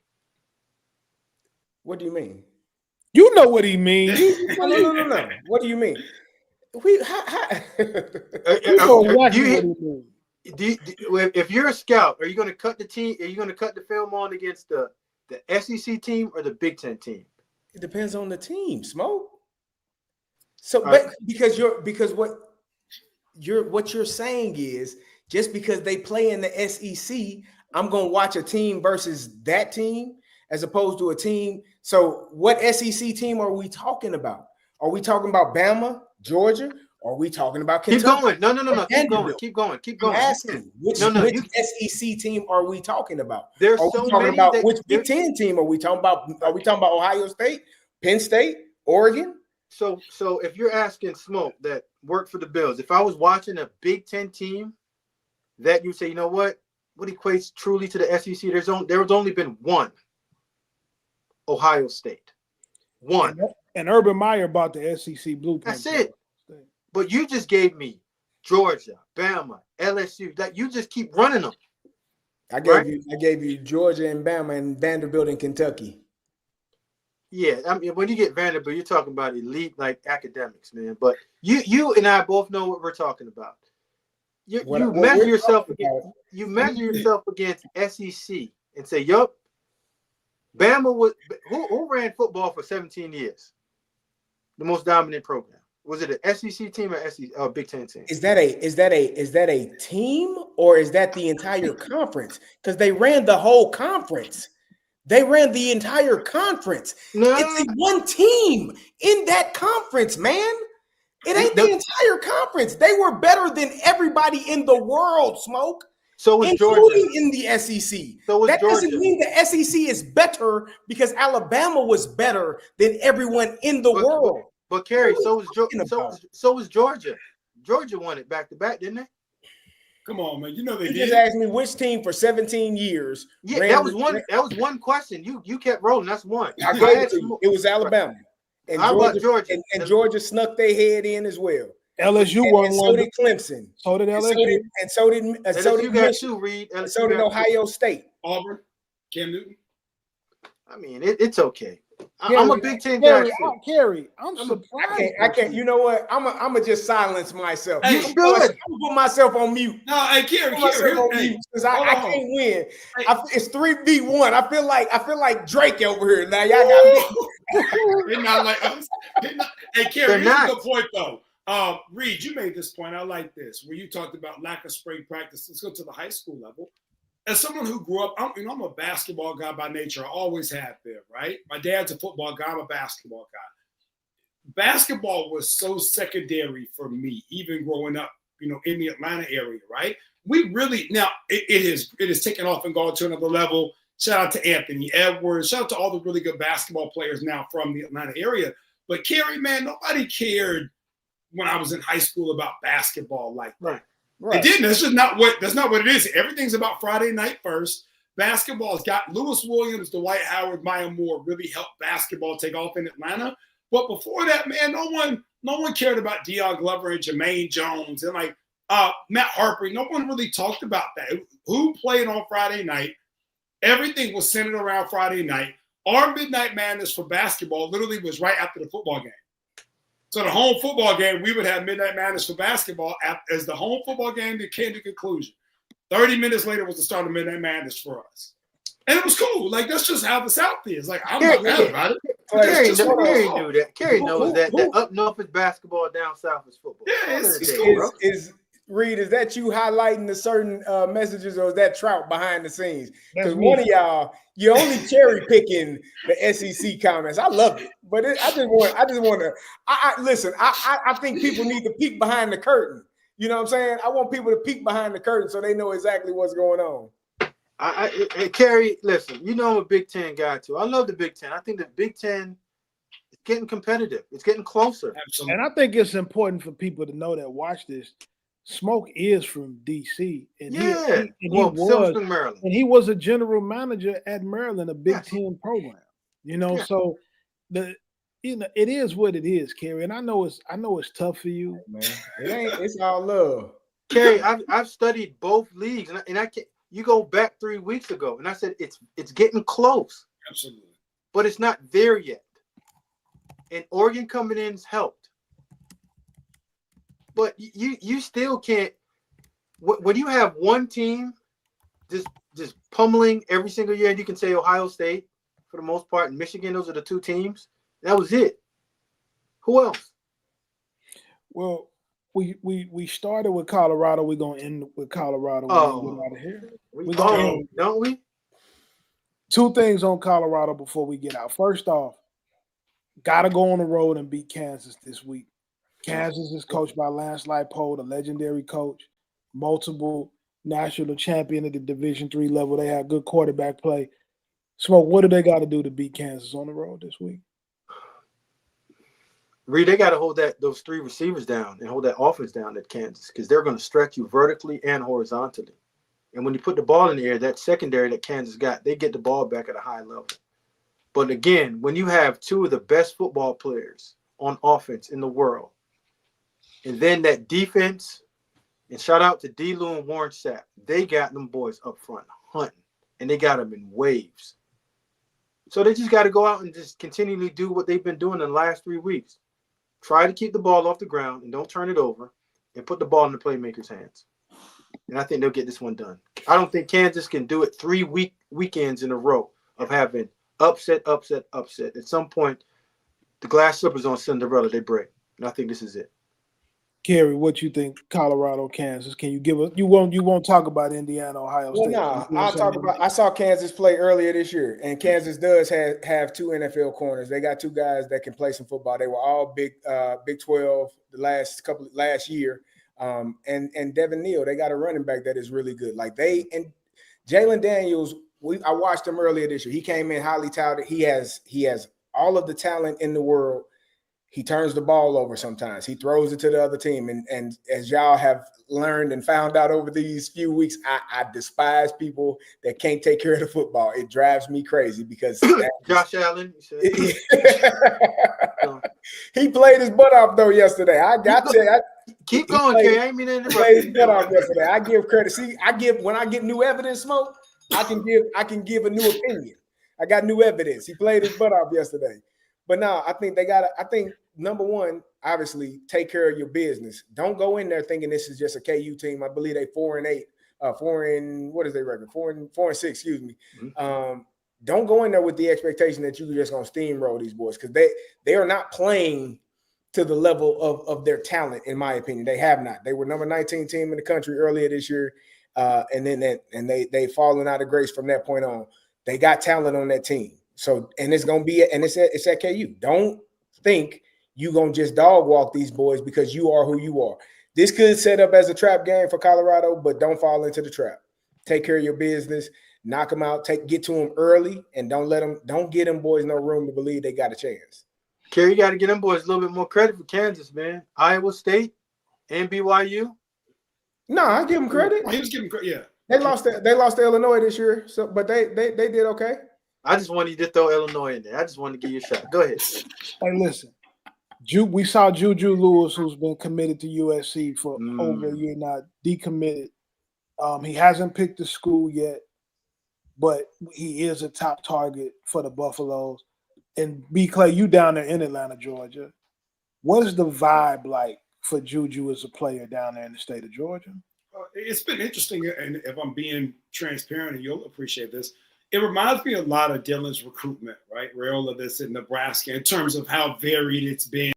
What do you mean? You know what he means. No. What do you mean? We If you're a scout, are you going to cut the team? Are you going to cut the film on against the SEC team or the Big Ten team? It depends on the team, Smoke. So, Right. because what you're saying is just because they play in the SEC, I'm going to watch a team versus that team as opposed to a team. So, what SEC team are we talking about? Are we talking about Bama, Georgia? Or are we talking about Kentucky? Keep going. No. Keep going. I'm asking, which SEC team are we talking about? There's are so we talking many about which Big Ten team are we talking about? Are we talking about Ohio State, Penn State, Oregon? So if you're asking Smoke that worked for the Bills, if I was watching a Big Ten team, that you say, you know what equates truly to the SEC? There's only been one, Ohio State, one. And Urban Meyer bought the SEC blueprint. That's it. But you just gave me Georgia, Bama, LSU. Like, you just keep running them. I gave you Georgia and Bama and Vanderbilt and Kentucky. Yeah, I mean, when you get Vanderbilt, you're talking about elite like academics, man. But you and I both know what we're talking about. You measure yourself against SEC and say, yup, Bama was who ran football for 17 years? The most dominant program. Was it an SEC team or Big Ten team? Is that a team or is that the entire conference? Because they ran the whole conference. They ran the entire conference. No. It's one team in that conference, man. It ain't the entire conference. They were better than everybody in the world, Smoke. So was including Georgia. In the SEC. So was that Georgia. Doesn't mean the SEC is better because Alabama was better than everyone in the world. But Kerry, so was Georgia. Georgia won it back to back, didn't they? Come on, man. You know they did. You just asked me which team for 17 years. Yeah, that was one question. You kept rolling. That's one. I gave it to you. It was Alabama. And How about Georgia? And Georgia snuck their head in as well. LSU won one. So did Clemson. So did LSU. And so did Michigan. Reed. And so did Ohio State. Auburn. Cam Newton. I mean, it's okay. Kerry, I'm a Big Ten guy. Kerry, I'm surprised. I can't. You know what? I'm gonna just silence myself. Hey, I'm gonna put myself on mute. No, hey, Kerry, because I can't win. It's 3v1. I feel like Drake over here. Now y'all got They're not like us. Hey, Kerry, here's a good point though. Reed, you made this point. I like this, where you talked about lack of spring practice. Let's go to the high school level. As someone who grew up, I'm a basketball guy by nature. I always have been, right? My dad's a football guy. I'm a basketball guy. Basketball was so secondary for me, even growing up, in the Atlanta area, right? We really, now it has taken off and gone to another level. Shout out to Anthony Edwards. Shout out to all the really good basketball players now from the Atlanta area. But Kerry, man, nobody cared when I was in high school about basketball like that. Right. It didn't. That's not what it is. Everything's about Friday night first. Basketball's got Lewis Williams, Dwight Howard, Maya Moore really helped basketball take off in Atlanta. But before that, man, no one cared about Deion Glover and Jermaine Jones and Matt Harper. No one really talked about that. Who played on Friday night? Everything was centered around Friday night. Our Midnight Madness for basketball literally was right after the football game. So the home football game, we would have Midnight Madness for basketball as the home football game that came to conclusion. 30 minutes later was the start of Midnight Madness for us. And it was cool. Like, that's just how the South is. Like, I'm not mad about it. Kerry knew that. Kerry knows that up north is basketball, down south is football. Yeah, it's cool. Reed, is that you highlighting the certain messages, or is that Trout behind the scenes? Because one of y'all, you're only cherry picking the SEC comments. I love it, but I just want to. Listen. I think people need to peek behind the curtain. You know what I'm saying? I want people to peek behind the curtain so they know exactly what's going on. Kerry, listen. I'm a Big Ten guy too. I love the Big Ten. I think the Big Ten is getting competitive. It's getting closer. Absolutely. And I think it's important for people to know that watch this. Smoke is from DC, and he was a general manager at Maryland, a Big Ten program. You know, Yeah. so it is what it is, Kerry. And I know it's tough for you. Man, it's all love. Kerry, I've studied both leagues, and I can. You go back 3 weeks ago, and I said it's getting close. Absolutely. But it's not there yet. And Oregon coming in's helped. But you still can't. When you have one team just pummeling every single year, and you can say Ohio State for the most part, and Michigan, those are the two teams. That was it. Who else? Well, we started with Colorado. We're gonna end with Colorado. Oh, get out of here. Don't we? Two things on Colorado before we get out. First off, gotta go on the road and beat Kansas this week. Kansas is coached by Lance Leipold, a legendary coach, multiple national champion at the Division III level. They have good quarterback play. Smoke, what do they got to do to beat Kansas on the road this week? Reed, they got to hold those three receivers down and hold that offense down at Kansas because they're going to stretch you vertically and horizontally. And when you put the ball in the air, that secondary that Kansas got, they get the ball back at a high level. But again, when you have two of the best football players on offense in the world, and then that defense, and shout out to D-Lou and Warren Sapp, they got them boys up front hunting, and they got them in waves. So they just got to go out and just continually do what they've been doing in the last 3 weeks. Try to keep the ball off the ground and don't turn it over and put the ball in the playmaker's hands. And I think they'll get this one done. I don't think Kansas can do it 3 weekends in a row of having upset. At some point, the glass slippers on Cinderella, they break. And I think this is it. Kerry, what you think? Colorado, Kansas? Can you give us? You won't talk about Indiana, Ohio State. Well, no, I'll talk about. I saw Kansas play earlier this year, and Kansas does have two NFL corners. They got two guys that can play some football. They were all Big 12 the last year, and Devin Neal. They got a running back that is really good. Like and Jalen Daniels. I watched him earlier this year. He came in highly touted. He has all of the talent in the world. He turns the ball over sometimes. He throws it to the other team. And as y'all have learned and found out over these few weeks, I despise people that can't take care of the football. It drives me crazy because Josh Allen. He played his butt off though yesterday. Keep going, Kerry. I ain't mean to interrupt. Played his butt off yesterday. I give credit. See, when I get new evidence, Smoke, I can give a new opinion. I got new evidence. He played his butt off yesterday. But no, I think number one, obviously, take care of your business. Don't go in there thinking this is just a KU team. I believe they 4-8, what is their record? 4-6, excuse me. Mm-hmm. Don't go in there with the expectation that you're just gonna steamroll these boys because they are not playing to the level of their talent, in my opinion. They have not. They were number 19 team in the country earlier this year, and they've fallen out of grace from that point on. They got talent on that team. So, and it's going to be, and it's at KU. Don't think you're going to just dog walk these boys because you are who you are. This could set up as a trap game for Colorado, but don't fall into the trap. Take care of your business, knock them out, get to them early, and don't get them boys no room to believe they got a chance. Kerry, you got to get them boys a little bit more credit for Kansas, man. Iowa State and BYU. No, I give them credit. He was giving credit, yeah. They lost to Illinois this year, but they did okay. I just wanted you to throw Illinois in there. I just wanted to give you a shot. Go ahead. Hey, listen. We saw Juju Lewis, who's been committed to USC for over a year now, decommitted. He hasn't picked the school yet, but he is a top target for the Buffaloes. And B. Clay, you down there in Atlanta, Georgia. What is the vibe like for Juju as a player down there in the state of Georgia? It's been interesting, and if I'm being transparent, and you'll appreciate this, it reminds me a lot of Dylan's recruitment, right? Rayola that's in Nebraska in terms of how varied it's been.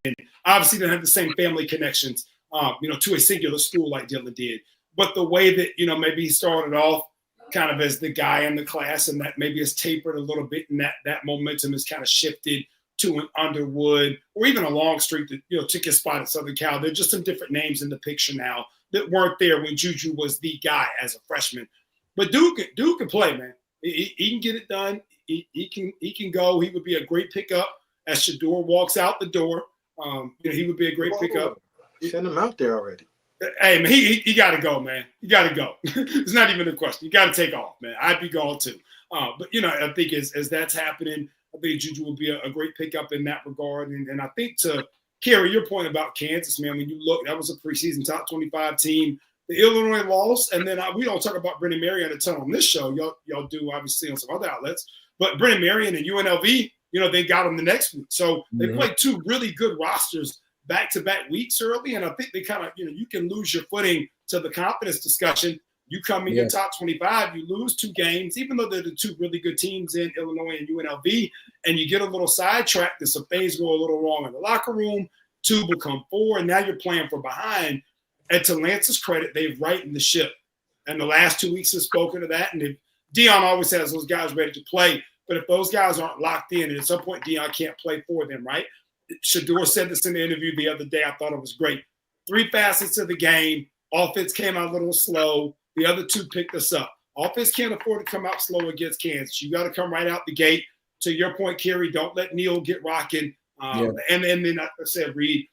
Obviously, they don't have the same family connections, to a singular school like Dylan did. But the way that, maybe he started off kind of as the guy in the class and that maybe has tapered a little bit and that momentum has kind of shifted to an Underwood or even a Longstreet that, took his spot at Southern Cal. There are just some different names in the picture now that weren't there when Juju was the guy as a freshman. But Duke can play, man. He can get it done. He can go. He would be a great pickup as Shador walks out the door. He would be a great pickup. Send him out there already. Hey, man, he got to go, man. You got to go. It's not even a question. You got to take off, man. I'd be gone too. But I think as that's happening, I think Juju will be a great pickup in that regard. And I think to Kerry, your point about Kansas, man, when you look, that was a preseason top 25 team. The Illinois lost, and then we don't talk about Brennan Marion a ton on this show. Y'all do, obviously, on some other outlets. But Brennan Marion and UNLV, they got them the next week. So they played two really good rosters back-to-back weeks early, and I think they kind of, you can lose your footing to the confidence discussion. You come in your top 25, you lose two games, even though they're the two really good teams in Illinois and UNLV, and you get a little sidetracked and some things go a little wrong in the locker room, two become four, and now you're playing from behind. And to Lance's credit, they've righted the ship. And the last 2 weeks have spoken to that. And Dion always has those guys ready to play. But if those guys aren't locked in, and at some point Dion can't play for them, right? Shador said this in the interview the other day. I thought it was great. 3 facets of the game. Offense came out a little slow. The other 2 picked us up. Offense can't afford to come out slow against Kansas. You got to come right out the gate. To your point, Kerry, don't let Neal get rocking. And then I said, Reed,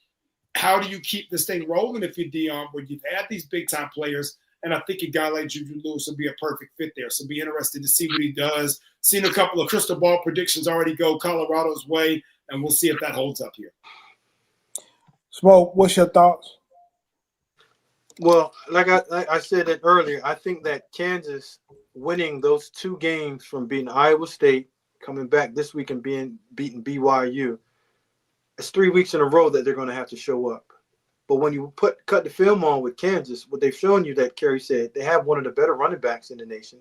how do you keep this thing rolling if you're Dion, where you've had these big-time players? And I think a guy like Juju Lewis would be a perfect fit there. So be interested to see what he does. Seen a couple of crystal ball predictions already go Colorado's way, and we'll see if that holds up here. Smoke, what's your thoughts? Well, like I said it earlier, I think that Kansas winning those 2 games from beating Iowa State, coming back this week and beating BYU, it's 3 weeks in a row that they're going to have to show up. But when you cut the film on with Kansas, what they've shown you, that Kerry said, they have one of the better running backs in the nation.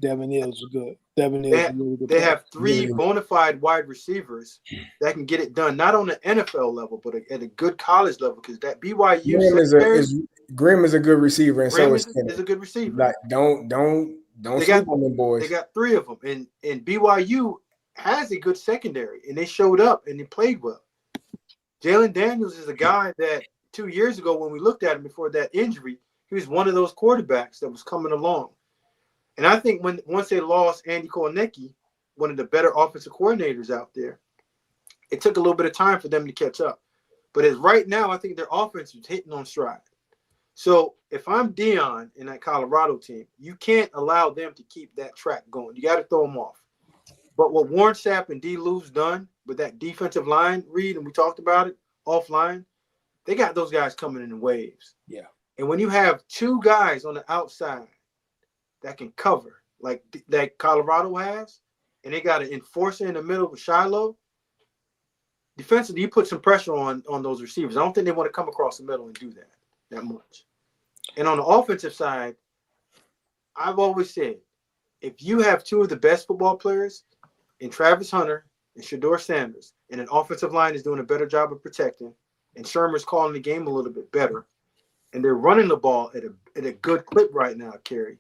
Devin Hills is good. Devin Hills is really good. They have 3 bona fide wide receivers that can get it done, not on the NFL level, but at a good college level. Because that BYU Grimm is a good receiver, and Grimm so is a good receiver. Like don't sleep on them boys. They got 3 of them, and BYU has a good secondary, and they showed up and they played well. Jalen Daniels is a guy that 2 years ago, when we looked at him before that injury, he was one of those quarterbacks that was coming along. And I think once they lost Andy Kownecki, one of the better offensive coordinators out there, it took a little bit of time for them to catch up. But as right now, I think their offense is hitting on stride. So if I'm Dion in that Colorado team, you can't allow them to keep that track going. You got to throw them off. But what Warren Sapp and D. Lou's done with that defensive line, Reed, and we talked about it, offline, they got those guys coming in waves. Yeah. And when you have 2 guys on the outside that can cover, like that Colorado has, and they got an enforcer in the middle with Shiloh, defensively, you put some pressure on those receivers. I don't think they want to come across the middle and do that much. And on the offensive side, I've always said, if you have 2 of the best football players in Travis Hunter and Shador Sanders, and an offensive line is doing a better job of protecting, and Shermer's calling the game a little bit better, and they're running the ball at a good clip right now, Kerry.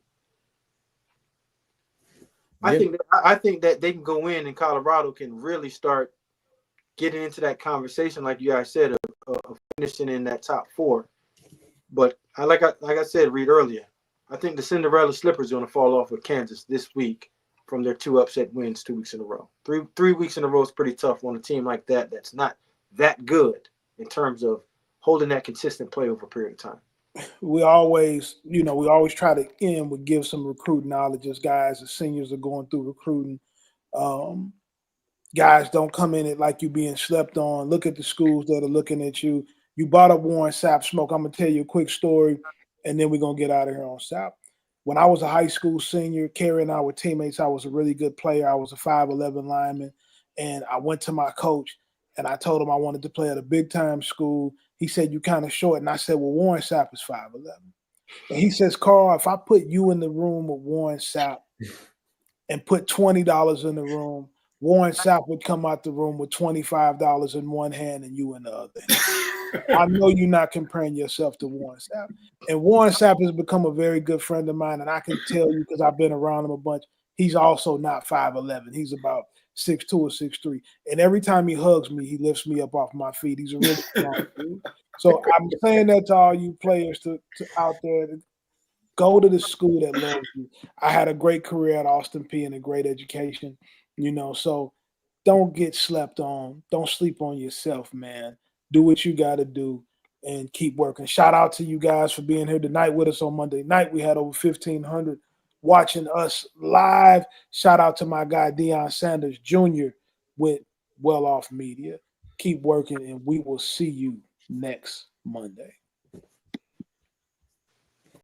Yeah. I think that they can go in, and Colorado can really start getting into that conversation, like you guys said, of finishing in that top 4. But like I said, Reed, earlier, I think the Cinderella slipper is going to fall off with Kansas this week from their 2 upset wins 2 weeks in a row. Three weeks in a row is pretty tough on a team like that that's not that good in terms of holding that consistent play over a period of time. We always try to end with give some recruiting knowledge as guys, as seniors are going through recruiting. Guys, don't come in it like you being slept on. Look at the schools that are looking at you. You brought up Warren Sapp, Smoke. I'm going to tell you a quick story, and then we're going to get out of here on Sapp. When I was a high school senior, Kerry and I were teammates. I was a really good player. I was a 5'11" lineman, and I went to my coach, and I told him I wanted to play at a big-time school. He said, "You kind of short." And I said, "Well, Warren Sapp is 5'11". And he says, "Carl, if I put you in the room with Warren Sapp and put $20 in the room, Warren Sapp would come out the room with $25 in one hand and you in the other." I know you're not comparing yourself to Warren Sapp. And Warren Sapp has become a very good friend of mine, and I can tell you, because I've been around him a bunch, he's also not 5'11". He's about 6'2" or 6'3". And every time he hugs me, he lifts me up off my feet. He's a really strong dude. So I'm saying that to all you players to out there, to go to the school that loves you. I had a great career at Austin P and a great education, so don't get slept on. Don't sleep on yourself, man. Do what you got to do and keep working. Shout out to you guys for being here tonight with us on Monday night. We had over 1,500 watching us live. Shout out to my guy, Deion Sanders Jr., with Well Off Media. Keep working, and we will see you next Monday.